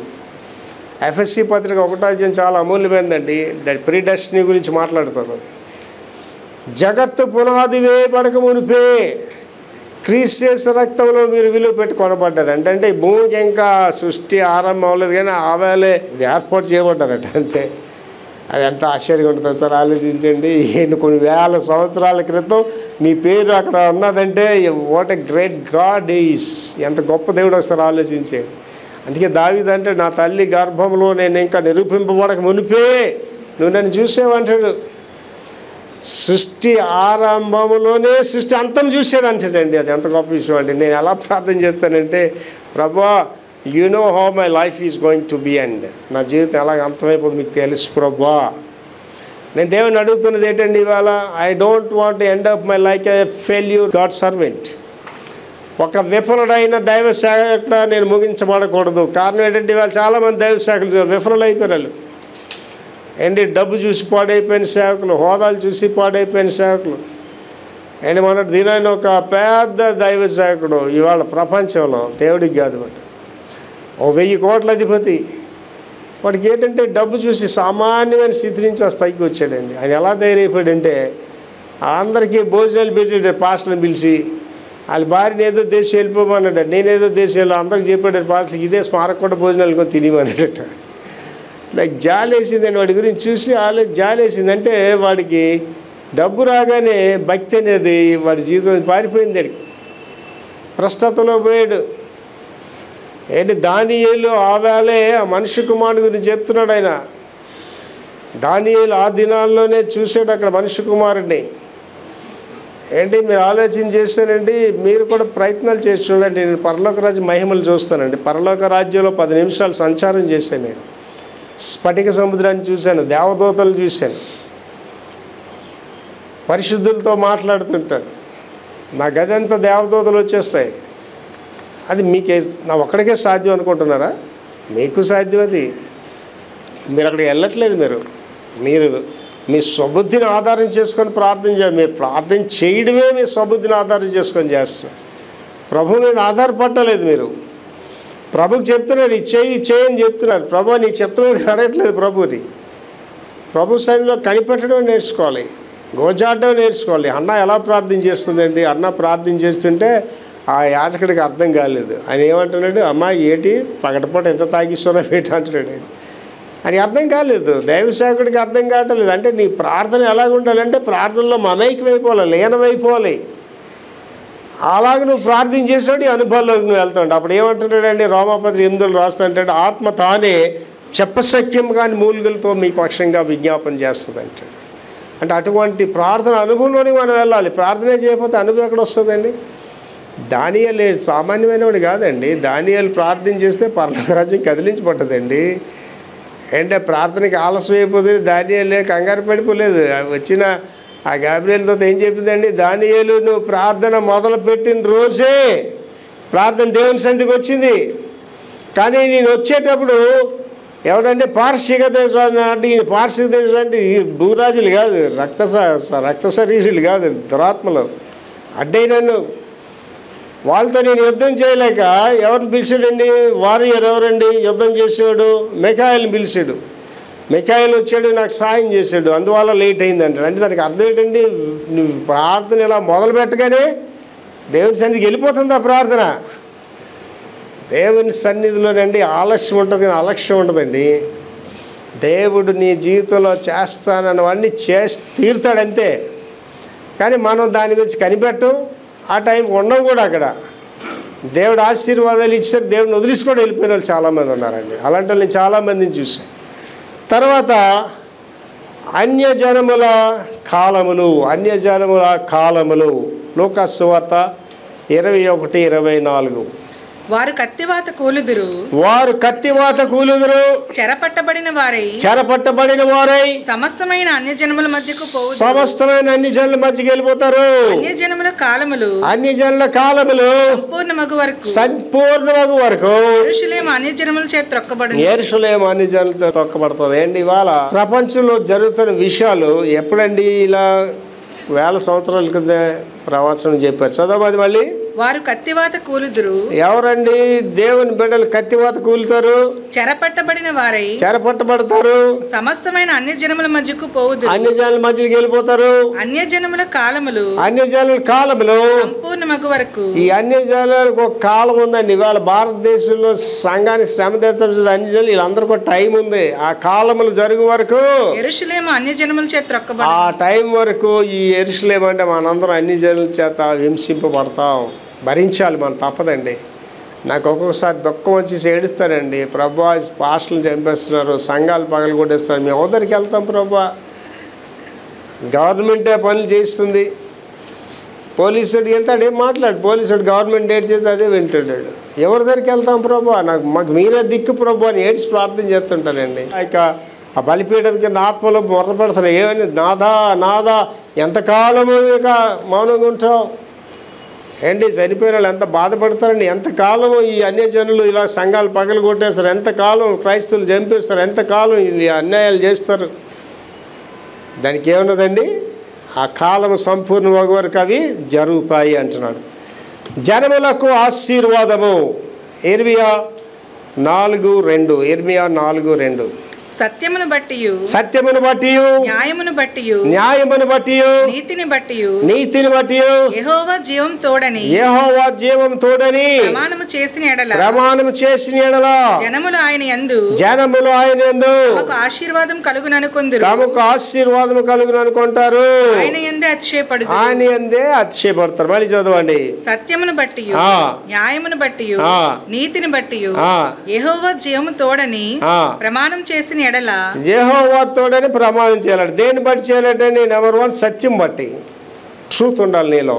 ఎఫ్ఎస్సి పత్రిక 1వ అధ్యాయం చాలా అమూల్యమైందండి. దాని ప్రీడెస్టినీ గురించి మాట్లాడుతుంది. జగత్తు పునాది వేయబడక మునిపే క్రీస్తు యేసు రక్తంలో మీరు విలువ పెట్టి కొనబడ్డారు. అంటే ఈ భూమికి ఇంకా సృష్టి ఆరంభం అవ్వలేదు, కానీ ఆవేళే ఏర్పాటు చేయబడ్డారట. అంతే. అది ఎంత ఆశ్చర్యంగా ఉంటుంది సార్, ఆలోచించండి. కొన్ని వేల సంవత్సరాల క్రితం నీ పేరు అక్కడ ఉన్నదంటే what a great God is, ఎంత గొప్ప దేవుడు ఒకసారి ఆలోచించేది. అందుకే దావీదు అంటే, నా తల్లి గర్భంలో నేను ఇంకా నిరూపింపబడక మునిపే నువ్వు నన్ను చూసేవంటాడు. సృష్టి ఆరంభంలోనే సృష్టి అంతం చూసాడు అంటాడండి. అది ఎంత గొప్ప విషయం అండి. నేను ఎలా ప్రార్థన చేస్తానంటే, ప్రభువా you know how my life is going to be end, నా జీవితం ఎలాగ అంతమైపోతుంది మీకు తెలుసు ప్రభువా. నేను దేవుని అడుగుతున్నది ఏంటండి ఇవాళ, I don't want end up my like a failure God servant. ఒక విఫలుడైన దైవ సేవకుడు నేను ముగించబడకూడదు. కారణం ఏంటంటే ఇవాళ చాలామంది దైవ సేవకులు విఫలు అయిపోయారు. ఏంటి, డబ్బు చూసి పాడైపోయిన సేవకులు, హోదాలు చూసి పాడైపోయిన సేవకులు. అండ్ మన దినాన్ని ఒక పెద్ద దైవ సేవకుడు ఇవాళ ప్రపంచంలో, దేవుడికి కాదు బట్ 1000 కోట్ల అధిపతి, వాడికి ఏంటంటే డబ్బు చూసి సామాన్యమైన స్థితి నుంచి ఆ స్థాయికి వచ్చాడండి. ఆయన ఎలా ధైర్యపడంటే, అందరికీ భోజనాలు పెట్టాడు, పాస్టర్ని పిలిచి. వాళ్ళ భార్యని ఏదో దేశం వెళ్ళిపోమన్నాడు, నేనేదో దేశం వెళ్ళి అందరికి చెప్పాడు పాస్టర్కి, ఇదే స్మారక కూడా భోజనాలు కొని తినేమన్నాడట. నాకు జాలేసిందని వాడి గురించి చూసి జాలేసిందంటే, వాడికి డబ్బు రాగానే భక్తి అనేది వాడి జీవితం పారిపోయింది. వాడికి ప్రస్తుతంలో పోయాడు. ఏంటి, దానియేలు ఆవేళే ఆ మనిషి కుమారుడు గురించి చెప్తున్నాడు ఆయన. దానియేలు ఆ దినాల్లోనే చూసాడు అక్కడ మనిషి కుమారుడిని. ఏంటి, మీరు ఆలోచన చేస్తానండి, మీరు కూడా ప్రయత్నాలు చేసి చూడండి. నేను పరలోక రాజ్య మహిమలు చూస్తానండి. పరలోక రాజ్యంలో 10 నిమిషాలు సంచారం చేశాను. నేను స్ఫటిక సముద్రాన్ని చూశాను, దేవదూతలను చూశాను, పరిశుద్ధులతో మాట్లాడుతుంటాను. నా గదంతా దేవదూతలు వచ్చేస్తాయి. అది మీకే నా ఒక్కడికే సాధ్యం అనుకుంటున్నారా? మీకు సాధ్యం. అది మీరు అక్కడికి వెళ్ళట్లేదు. మీరు మీ స్వబుద్ధిని ఆధారం చేసుకొని ప్రార్థన చేయాలి. మీరు ప్రార్థన చేయడమే మీ స్వబుద్ధిని ఆధారం చేసుకొని చేస్తున్నారు. ప్రభు మీద ఆధారపడలేదు. మీరు ప్రభుకి చెప్తున్నారు, ఇది చేయని చెప్తున్నారు. ప్రభు నీ చిత్తం మీద అడగట్లేదు. ప్రభుని ప్రభు సన్నిధిలో కనిపెట్టడం నేర్చుకోవాలి, గోజాడడం నేర్చుకోవాలి. అన్న ఎలా ప్రార్థన చేస్తుందండి, అన్న ప్రార్థన చేస్తుంటే ఆ యాజకుడికి అర్థం కాలేదు. ఆయన ఏమంటున్నాడు, అమ్మాయి ఏంటి పగటపూట ఎంత తాగిస్తున్నావు ఏంటి అంటున్నాడు. అని అర్థం కాలేదు. దైవ సేవకుడికి అర్థం కావట్లేదు. అంటే నీ ప్రార్థన ఎలాగ ఉండాలంటే, ప్రార్థనలో మమైక్యమైపోవాలి, లీనమైపోవాలి. అలాగ నువ్వు ప్రార్థన చేసాడు, ఈ అనుభవాల్లోకి నువ్వు వెళ్తాడు. అప్పుడు ఏమంటున్నాడండి, రోమాపత్రిక 8 రాస్తుంటాడు, ఆత్మ తానే చెప్పశక్యం కాని మూలికలతో మీ పక్షంగా విజ్ఞాపన చేస్తుంది అంటాడు. అంటే అటువంటి ప్రార్థన అనుభవంలోనే మనం వెళ్ళాలి. ప్రార్థనే చేయకపోతే అనుభవం ఎక్కడ వస్తుందండి? దానియేలు సామాన్యమైన వాడు కాదండి. దానియేలు ప్రార్థన చేస్తే పరలోక రాజ్యం కదిలించబడ్డదండి. అంటే ప్రార్థనకి ఆలస్యం అయిపోతుంది. దానియేలు కంగారు పడిపోలేదు. వచ్చిన ఆ గాబ్రియల్తో ఏం చెప్పిందండి, దానియేలు నువ్వు ప్రార్థన మొదలుపెట్టిన రోజే ప్రార్థన దేవుని సన్నిధికి వచ్చింది. కానీ నేను వచ్చేటప్పుడు ఎవడంటే పార్శ్విక దేశం అంటే, ఈ పార్శ్విక దేశం అంటే ఈ భూరాజులు కాదు, రక్త శరీరులు కాదు, దురాత్మలు అడ్డైనన్ను. వాళ్ళతో నేను యుద్ధం చేయలేక ఎవరిని పిలిచాడండి, వారియర్ ఎవరండి యుద్ధం చేసేవాడు, మిఖాయిల్ని పిలిచాడు. మిఖాయిల్ వచ్చాడు, నాకు సాయం చేశాడు, అందువల్ల లేట్ అయింది అంటాడు. అంటే దానికి అర్థం ఏంటండి, నువ్వు ప్రార్థన ఇలా మొదలు పెట్టగానే దేవుని సన్నిధికి వెళ్ళిపోతుంది ఆ ప్రార్థన. దేవుని సన్నిధిలోనండి ఆలస్యం ఉంటుంది కానీ అలక్ష్యం ఉంటుందండి. దేవుడు నీ జీవితంలో చేస్తానన్నవన్నీ చేసి తీరుతాడంతే. కానీ మనం దాని గురించి కనిపెట్టం, ఆ టైంకి ఉండవు కూడా. అక్కడ దేవుడు ఆశీర్వాదాలు ఇచ్చారు, దేవుడిని వదిలిసి కూడా వెళ్ళిపోయిన వాళ్ళు చాలామంది ఉన్నారండి. అలాంటి వాళ్ళని చాలామందిని చూశాను. తర్వాత అన్యజనముల కాలములు లూకాసు సువార్త 21:24. వారు కత్తివాత కూలుదురు, చెరపట్టబడిన వారై సమస్తమైన అన్య జనముల మధ్యకి వెళ్ళిపోతారు. అన్యజనుల కాలములు సంపూర్ణమగు వరకు యెరూషలేము అన్యజనముల చేత తొక్కబడుతుంది. ఏంటి ఇవాళ ప్రపంచంలో జరుగుతున్న విషయాలు ఎప్పుడండి ఇలా 1000 సంవత్సరాల కింద ప్రవచనం చెప్పారు. చదవది మళ్ళీ వారు కత్తివాత కూలుదురు. ఎవరండి దేవుని బిడ్డలు కత్తివాత కూలుతారు? చెరపట్టబడిన వారై చెరపట్టబడతారు. సమస్తమైన అన్యజనముల మధ్యకు పోవుదురు. అన్యజనుల మధ్యకి వెళ్ళిపోతారు. అన్యజనముల కాలములు అన్యజనుల కాలములు సంపూర్ణమగు వరకు. ఈ అన్యజనులకు ఒక కాలం ఉందండి. ఇవాళ భారతదేశంలో సంఘానికి శ్రమ తెస్తారు అన్యజనులు, వీళ్ళందరికీ ఒక టైం ఉంది. ఆ కాలములు జరుగు వరకు యెరూషలేము అన్యజనముల చేత త్రొక్కబడును. ఆ టైం వరకు ఈ యెరూషలేము అంటే మనందరం అన్యజనుల చేత హింసింపబడతాం. భరించాలి, మనం తప్పదండి. నాకు ఒక్కొక్కసారి దుఃఖం వచ్చేసి ఏడుస్తానండి. ప్రభా పాస్టర్లు చంపేస్తున్నారు, సంఘాలు పగలగొట్టేస్తున్నారు, మేము ఎవరికి వెళ్తాం ప్రభా? గవర్నమెంటే పనులు చేస్తుంది. పోలీసుడికి వెళ్తాడు, ఏం మాట్లాడు. పోలీసుడు గవర్నమెంట్ ఏడ్ చేస్తే అదే వింటాడు. ఎవరి దగ్గరికి వెళ్తాం ప్రభా? మాకు మీరే దిక్కు ప్రభు అని ఏడ్చి ప్రార్థన చేస్తుంటానండి. ఇక ఆ బలిపీఠం కింద ఆత్మలో మొర్రపెడతాను, ఏమని నాదా నాదా ఎంతకాలము ఇక మౌనంగా ఉంటావు ఏంటి? చనిపోయిన వాళ్ళు ఎంత బాధపడతారండి. ఎంతకాలం ఈ అన్యజనులు ఇలా సంఘాలు పగలు కొట్టేస్తారు, ఎంతకాలం క్రైస్తవులు చంపేస్తారు, ఎంతకాలం ఈ అన్యాయాలు చేస్తారు. దానికి ఏమున్నదండి? ఆ కాలం సంపూర్ణ వరకు అవి జరుగుతాయి అంటున్నాడు. జనములకు ఆశీర్వాదము. ఇర్మియా 4:2. ఇర్మియా 4:2. సత్యమును బట్టియు సత్యమును బట్టియు న్యాయమును బట్టియు న్యాయమును బట్టియు నీతిని బట్టియు నీతిని బట్టియు యెహోవా జీవం తోడని యెహోవా జీవం తోడని ప్రమాణము చేసిన ఎడల జనములు ఆయన యందు తమకు ఆశీర్వాదం కలుగుననుకొందురు. తమకు ఆశీర్వాదం కలుగుననుకుంటారు. ఆయన యందే అతిశయపడుదురు. ఆయన యందే అతిశయపడతారు. మళ్ళీ చదవండి. సత్యమును బట్టియు న్యాయమును బట్టియు నీతిని బట్టియు యెహోవా జీవము తోడని ప్రమాణం చేసిన యెహోవా తోడని ప్రమాణం చేయాలి. దేన్ని బట్టి చేయాలంటే నెంబర్ 1 సత్యం బట్టి, ట్రూత్ ఉండాలి నీలో.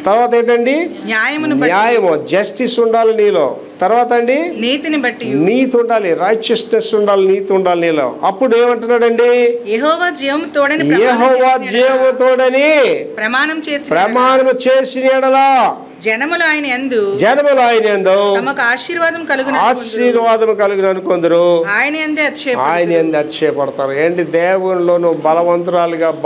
తర్వాత ఏంటండి? న్యాయము, జస్టిస్ ఉండాలి నీలో. తర్వాత అండి నీతిని బట్టి నీతి ఉండాలి, రైచియస్నెస్ ఉండాలి, నీతి ఉండాలి నీలో. అప్పుడు ఏమంటున్నాడండి? యెహోవా జీవము తోడని ప్రమాణం చేసిన ఎడల జనములు ఆయన యందు తమకు ఆశీర్వాదం కలుగుననుకొందురు. ఆయన యందే అతిశయపడతారు. ఏంటి? దేవునిలో నువ్వు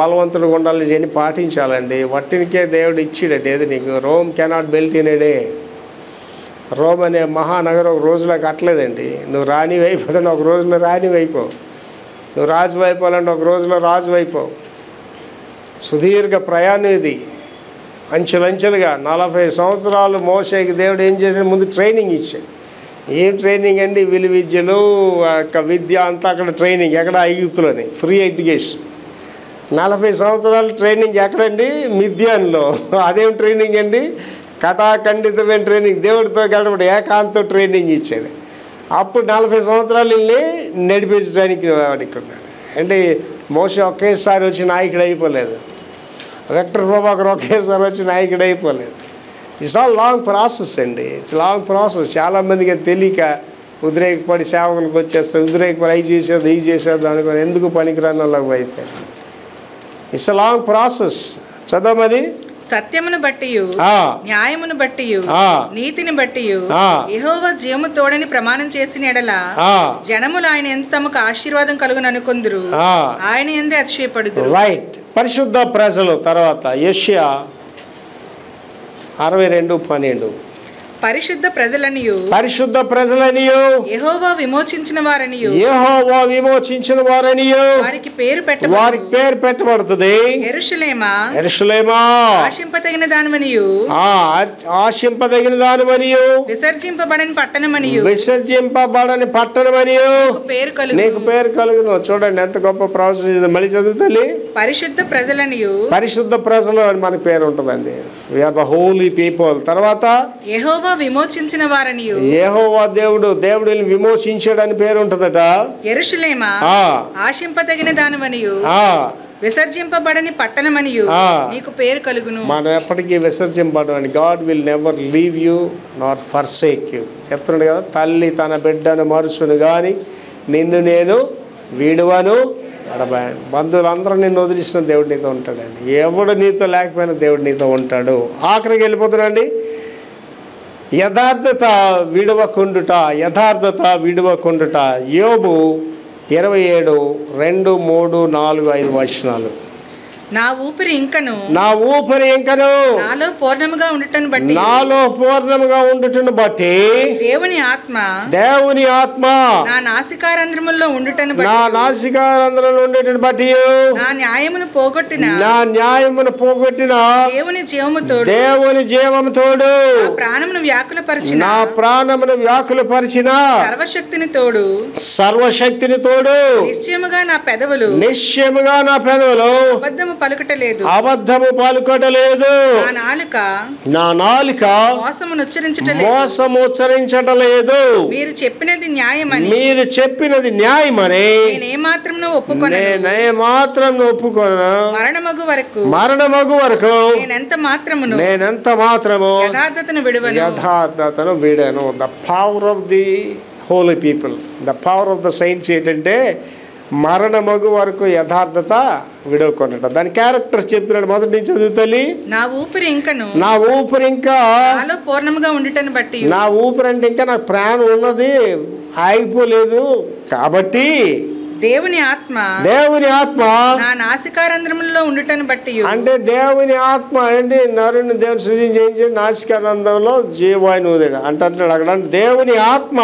బలవంతుడుగా ఉండాలని నేను పాటించాలండి. వట్టినికే దేవుడు ఇచ్చిడండి. ఏది నీకు Rome cannot built in a day. Rome అనే మహానగరం ఒక రోజులో కట్టలేదండి. నువ్వు రాణివి అయిపోతావు, ఒక రోజులో రాణివి అయిపోవు. నువ్వు రాజు అయిపోవాలంటే ఒక రోజులో రాజు అయిపోవు. సుదీర్ఘ ప్రయాణం ఇది. అంచెలంచెలుగా 40 సంవత్సరాలు మోషేకి దేవుడు ఏం చేశాడు? ముందు ట్రైనింగ్ ఇచ్చాడు. ఏం ట్రైనింగ్ అండి? విలువిద్యలు, విద్య అంతా అక్కడ ట్రైనింగ్. ఎక్కడ? ఐగుప్తులోని ఫ్రీ ఎడ్యుకేషన్. 40 సంవత్సరాలు ట్రైనింగ్ ఎక్కడండి? మిద్యాన్లో. అదేం ట్రైనింగ్ అండి? కటాఖండితమైన ట్రైనింగ్. దేవుడితో గడపడి ఏకాంత ట్రైనింగ్ ఇచ్చాడు. అప్పుడు 40 సంవత్సరాలు వెళ్ళి నడిపించడానికి వాడికి ఉన్నాడు. అంటే మోషే ఒకేసారి వచ్చి నాయకుడు అయిపోలేదు. విక్టర్ ప్రభాకర్ ఒకేసారి వచ్చి నాయకుడు అయిపోలేదు. ఇట్స్ ఆల్ లాంగ్ ప్రాసెస్ అండి. It's long process. చాలామందికి తెలియక ఉద్రేకపడి సేవకులకు వచ్చేస్తారు. ఉద్రేకపడి అవి చేసేది అనుకోని ఎందుకు పనికిరాని వాళ్ళకి అయితే. It's long process. చదవమది. సత్యమును బట్టియు న్యాయమును బట్టియు నీతిని బట్టియు యెహోవా జీవము తోడని ప్రమాణం చేసిన ఎడల జనములు ఆయన యందు తమకు ఆశీర్వాదం కలుగుననుకొందురు. ఆయన యందే అతిశయపడుదురు. రైట్. పరిశుద్ధ ప్రజలు. తర్వాత యెషయా 62:12. పరిశుద్ధ ప్రజలనియు యెహోవా విమోచించిన వారనియు వారికి పేరు పెట్టబడుతుంది. యెరూషలేమా ఆశింపదగిన దానివనియు విసర్జింపబడని పట్టణమనియు నీకు పేరు కలుగును. చూడండి ఎంత గొప్ప ప్రవచనం. మళ్ళీ చదువుతాలి. పరిశుద్ధ ప్రజలు అని మన పేరు ఉంటుందండి. We are the holy people. తర్వాత యెహోవా విమోచించిన వారనియు యెహోవా దేవుడిని విమోచించాడని పేరు ఉంటదట. యెరూషలేమా ఆశింపదగిన దానివనియు విసర్జింపబడని పట్టణమనియు నీకు పేరు కలుగును. మనం ఎప్పటికీ విసర్జింపబడమని. God will never leave you nor forsake you చెప్తున్నాడు కదా. తల్లి తన బిడ్డను మరుచును కానీ నిన్ను నేను వీడువను. బంధువులందరూ నిన్ను వదిలిసిన దేవుడు నీతో ఉంటాడండి. ఎవడు నీతో లేకపోయినా దేవుడు నీతో ఉంటాడు. ఆఖరికి వెళ్ళిపోతున్నాండి. యథార్థత విడువకుండుట. యోబు 27:2, 3, 4, 5 వచనాలు. నా ఊపిరి ఇంకను నాలో పూర్ణముగా ఉండుటను బట్టి దేవుని ఆత్మ నా నాసికారంధ్రములో ఉండుటను బట్టి నా న్యాయమును పోగొట్టిన దేవుని జీవము తోడు నా ప్రాణమును వ్యాకులపరిచిన సర్వశక్తిని తోడు నిశ్చయముగా నా పెదవులు అబద్ధము పలుకటలేదు నా నాలుక మోసము ఉచ్చరించటలేదు మీరు చెప్పినది న్యాయమని నేనేమాత్రం ఒప్పుకొను మరణమగు వరకు నేనెంత మాత్రము యథార్థతను విడను. The power of the holy people, the power of the saints ఏంటంటే మరణమగు వరకు యథార్థత విడవకొనట. దాని క్యారెక్టర్స్ చెప్తున్నాడు. మొదటి నుంచి చదువుతల్లి. నా ఊపిరి ఇంకా పూర్ణముగా ఉండుటను బట్టి నా ఊపిరి అంటే ఇంకా నాకు ప్రాణం ఉన్నది, ఆగిపోలేదు. కాబట్టి దేవుని ఆత్మ నా నాసికారంధ్రములో ఉండుటను బట్టి అంటే దేవుని ఆత్మ ఏంటి? నరుని దేవుని సృజించి నాసికారంధ్రంలో జీవాయుని ఊదాడు అంటే అంటున్నాడు అక్కడ. దేవుని ఆత్మ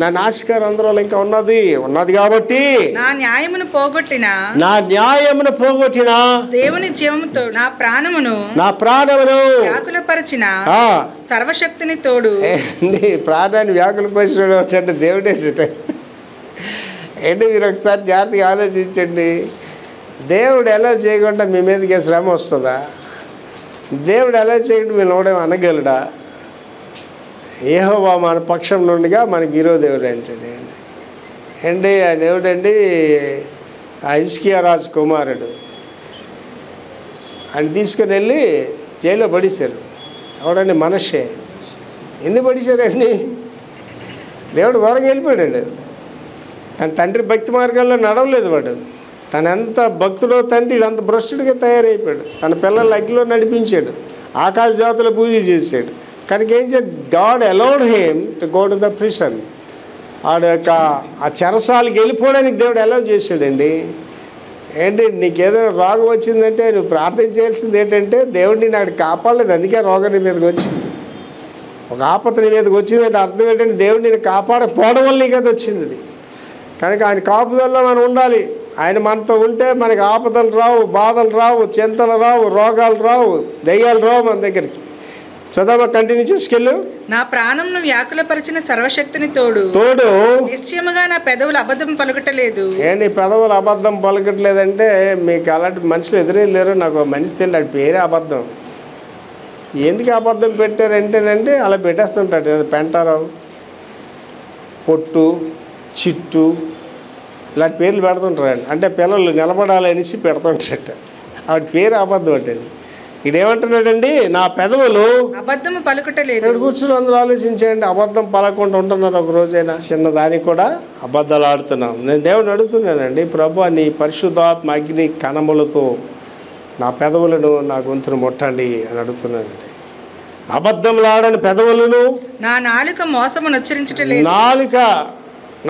నా నాసికారంధ్రంలో ఇంకా ఉన్నది కాబట్టి నా న్యాయమును పోగొట్టిన దేవుని జీవముతో నా ప్రాణమును వ్యాకులపరిచిన సర్వశక్తిని తోడు. ప్రాణాన్ని వ్యాకులపరిచిన అంటే దేవుడే ఏంటి? మీరు ఒకసారి జాగ్రత్తగా ఆలోచించండి. దేవుడు ఎలా చేయకుండా మీ మీదకి శ్రమ వస్తుందా? దేవుడు ఎలా చేయకుండా మీరు నోడేమో అనగలడా? యెహోవా మన పక్షం నుండిగా మనకి హీరో దేవుడు ఏంటండి? ఆయన ఏమిటండి? ఆ హిజ్కియా రాజు కుమారుడు. ఆయన తీసుకుని వెళ్ళి జైల్లో పడేశారు. ఎవడండి? మనషే. ఎందుకు పడేశారండి? దేవుడు దూరంగా వెళ్ళిపోయాడు. తన తండ్రి భక్తి మార్గాల్లో నడవలేదు వాడు. తను ఎంత భక్తుడో తండ్రి అంత భ్రష్టుడిగా తయారైపోయాడు. తన పిల్లలు అగ్గిలో నడిపించాడు, ఆకాశ జాతుల పూజ చేశాడు. కనుక ఏం చేయాలి? God allowed him to go to the prison. వాడు యొక్క ఆ చెరసాలకి వెళ్ళిపోవడానికి దేవుడు అలౌ చేశాడండి. ఏంటి? నీకు ఏదైనా రోగం వచ్చిందంటే నువ్వు ప్రార్థన చేయాల్సింది ఏంటంటే దేవుడిని నాకు కాపాడలేదు, అందుకే రోగం నీ మీదకి వచ్చింది. ఒక ఆపద నీ మీదకి వచ్చిందంటే అర్థం ఏంటంటే దేవుడు నేను కాపాడకపోవడం వల్ల నీకు అది వచ్చింది. అది కనుక ఆయన కాపుదల్లో మనం ఉండాలి. ఆయన మనతో ఉంటే మనకి ఆపదలు రావు, బాధలు రావు, చింతలు రావు, రోగాలు రావు, దయ్యాలు రావు మన దగ్గరికి. చదవా, కంటిన్యూ చేసుకెళ్ళు. నా ప్రాణంను వ్యాకులపరిచిన సర్వశక్తిని తోడు నిశ్చయముగా నా పెదవులు అబద్ధం పలకటలేదు. ఏంటి పెదవులు అబద్ధం పలకట్లేదంటే మీకు అలాంటి మనుషులు ఎదురే లేరు. నాకు మనిషి తెలియదు, పేరే అబద్ధం. ఎందుకు అబద్ధం పెట్టారంటేనంటే అలా పెట్టేస్తుంటాడు. పెంటారావు, పొట్టు, చిట్టు ఇలాంటి పేర్లు పెడుతుంటారండి. అంటే పిల్లలు నిలబడాలనేసి పెడుతుంటారట. ఆవిడ పేరు అబద్ధం అంటండి. ఇదేమంటున్నాడండి? నా పెదవులు అబద్ధం పలుకటలేదు. ఇక్కడ కూర్చుని అందరూ ఆలోచించేయండి. అబద్ధం పలకుండా ఉంటున్నారు ఒక రోజైనా? చిన్నదానికి కూడా అబద్ధాలు ఆడుతున్నాం. నేను దేవుడిని అడుగుతున్నానండి, ప్రభు నీ పరిశుద్ధాత్మ అగ్ని కణములతో నా పెదవులను నా గొంతును ముట్టండి అని అడుగుతున్నానండి. అబద్ధంలో ఆడని పెదవులను నా నాలుక మోసమును ఉచ్చరించటలేదు.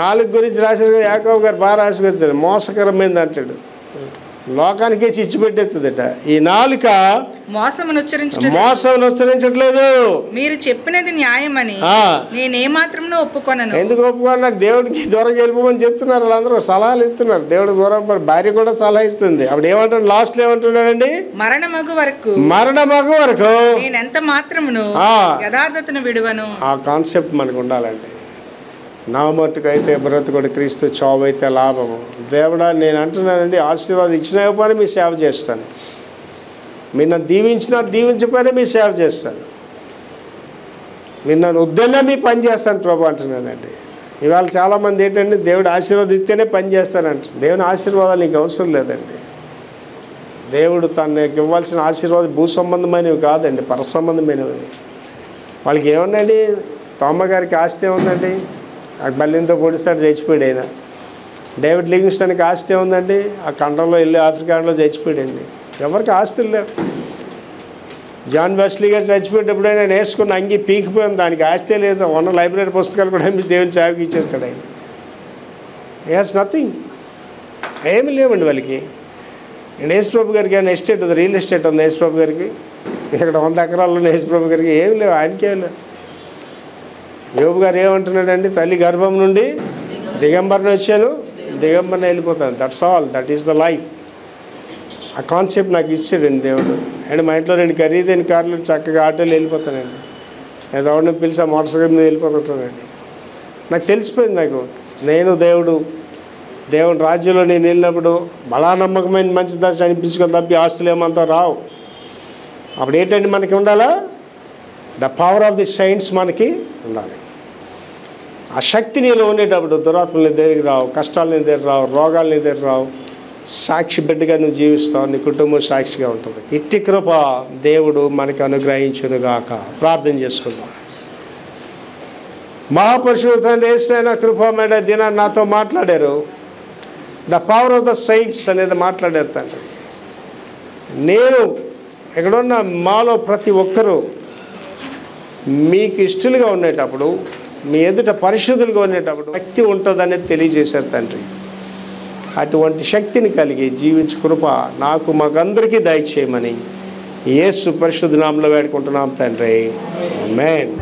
నాలుగు గురించి రాశారు కదా యాకోబు గారు, బాగా రాసుకొచ్చాడు. మోసకరమైంది అంటాడు, లోకానికే చిచ్చు పెట్టేస్తుందట. ఈ నాలుక మోసమును ఉచ్చరించట్లేదు. మీరు చెప్పినది న్యాయమని నేనేమాత్రం ఒప్పుకొనను. ఎందుకు ఒప్పుకున్నారు? దేవుడికి దూరం వెళ్ళిపోమని చెప్తున్నారు. వాళ్ళందరూ సలహాలు ఇస్తున్నారు. దేవుడి దూరం భార్య కూడా సలహా ఇస్తుంది. అప్పుడు ఏమంటాడు? లాస్ట్ లో ఏమంటున్నాడండి? మరణమగు వరకు నేనెంత మాత్రమును యథార్థతను విడువను. ఆ కాన్సెప్ట్ మనకు ఉండాలండి. నా మట్టుకైతే బ్రతుకుడు క్రీస్తు, చావు అయితే లాభము. దేవుడా నేను అంటున్నానండి, ఆశీర్వాదం ఇచ్చిన పని మీ సేవ చేస్తాను. మీరు నన్ను దీవించకపోయినా మీ సేవ చేస్తాను. మీరు నన్ను వద్దన్నా మీ పని చేస్తాను ప్రభు అంటున్నానండి. ఇవాళ చాలామంది ఏంటంటే దేవుడు ఆశీర్వాదం ఇస్తేనే పని చేస్తానంట. దేవుని ఆశీర్వాదాలు నీకు అవసరం లేదండి. దేవుడు తనకి ఇవ్వాల్సిన ఆశీర్వాదం భూ సంబంధమైనవి కాదండి, పర సంబంధమైనవి. వాళ్ళకి ఏముందండి? తోమ్మగారికి ఆస్తి ఏముందండి? ఆ బల్లింతో పొడిస్తాడు, చచ్చిపోయాడు ఆయన. డేవిడ్ లివింగ్స్టన్కి ఆస్తి ఏముందండి? ఆ ఖండంలో వెళ్ళి ఆఫ్రికాలో చచ్చిపోయాడండి. ఎవరికి ఆస్తులు లేవు. జాన్ వెస్లీ గారు చచ్చిపోయేటప్పుడు ఆయన వేసుకున్న అంగి పీకిపోయింది, దానికి ఆస్తే లేదు. ఉన్న లైబ్రరీ పుస్తకాలు కూడా అమ్మి దేవుని సేవకి ఇచ్చేస్తాడు ఆయన. హి హాస్ నథింగ్, ఏమి లేవండి వాళ్ళకి. అండ్ యేసుప్రభు గారికి ఏమైనా ఎస్టేట్ ఉంది, రియల్ ఎస్టేట్ ఉంది యేసుప్రభు గారికి? ఇక్కడ 100 ఎకరాలు ఉన్న యేసుప్రభు గారికి ఏం లేవు, ఆయనకేం లేవు. యోబు గారు ఏమంటున్నాడండి? తల్లి గర్భం నుండి దిగంబరని వచ్చాను, దిగంబరని వెళ్ళిపోతాను. That's all, that is the life. ఆ కాన్సెప్ట్ నాకు ఇచ్చాడండి దేవుడు. అండ్ మా ఇంట్లో 2 ఖరీదైన కార్లు, చక్కగా ఆటోలు వెళ్ళిపోతానండి. ఏదో ఎవరిని పిలిచి ఆ మోటార్ సైకిల్ మీద వెళ్ళిపోతుంటానండి. నాకు తెలిసిపోయింది, నాకు నేను దేవుని రాజ్యంలో నేను వెళ్ళినప్పుడు బలా నమ్మకమైన మంచి దశ అనిపించుకొని తప్పి ఆస్తులు ఏమంతా రావు. అప్పుడు ఏంటంటే మనకి ఉండాలా? The power of the science మనకి ఉండాలి. ఆ శక్తి నీలో ఉండేటప్పుడు దురాత్మలు నీ దగ్గరికి రావు, కష్టాలు నీ దగ్గర రావు, రోగాలు నీ దగ్గర రావు. సాక్షి బిడ్డగా నువ్వు జీవిస్తావు, నీ కుటుంబం సాక్షిగా ఉంటుంది. ఇట్టి కృప దేవుడు మనకి అనుగ్రహించునుగాక. ప్రార్థన చేసుకుందాం. మహాపురుషుడు తండ్రి యేసయ్య కృపమైన దినాన్ని నాతో మాట్లాడారు. The power of the science అనేది మాట్లాడారు తండ్రి. నేను ఎక్కడున్న మాలో ప్రతి ఒక్కరూ మీకు ఇష్టలుగా ఉండేటప్పుడు, మీ ఎదుట పరిశుద్ధులుగా ఉండేటప్పుడు శక్తి ఉంటుందనేది తెలియజేశారు తండ్రి. అటువంటి శక్తిని కలిగి జీవించు కృప నాకు మాకందరికీ దయచేయమని యేసు పరిశుద్ధ నామములో వేడుకుంటున్నాం తండ్రి. ఆమేన్.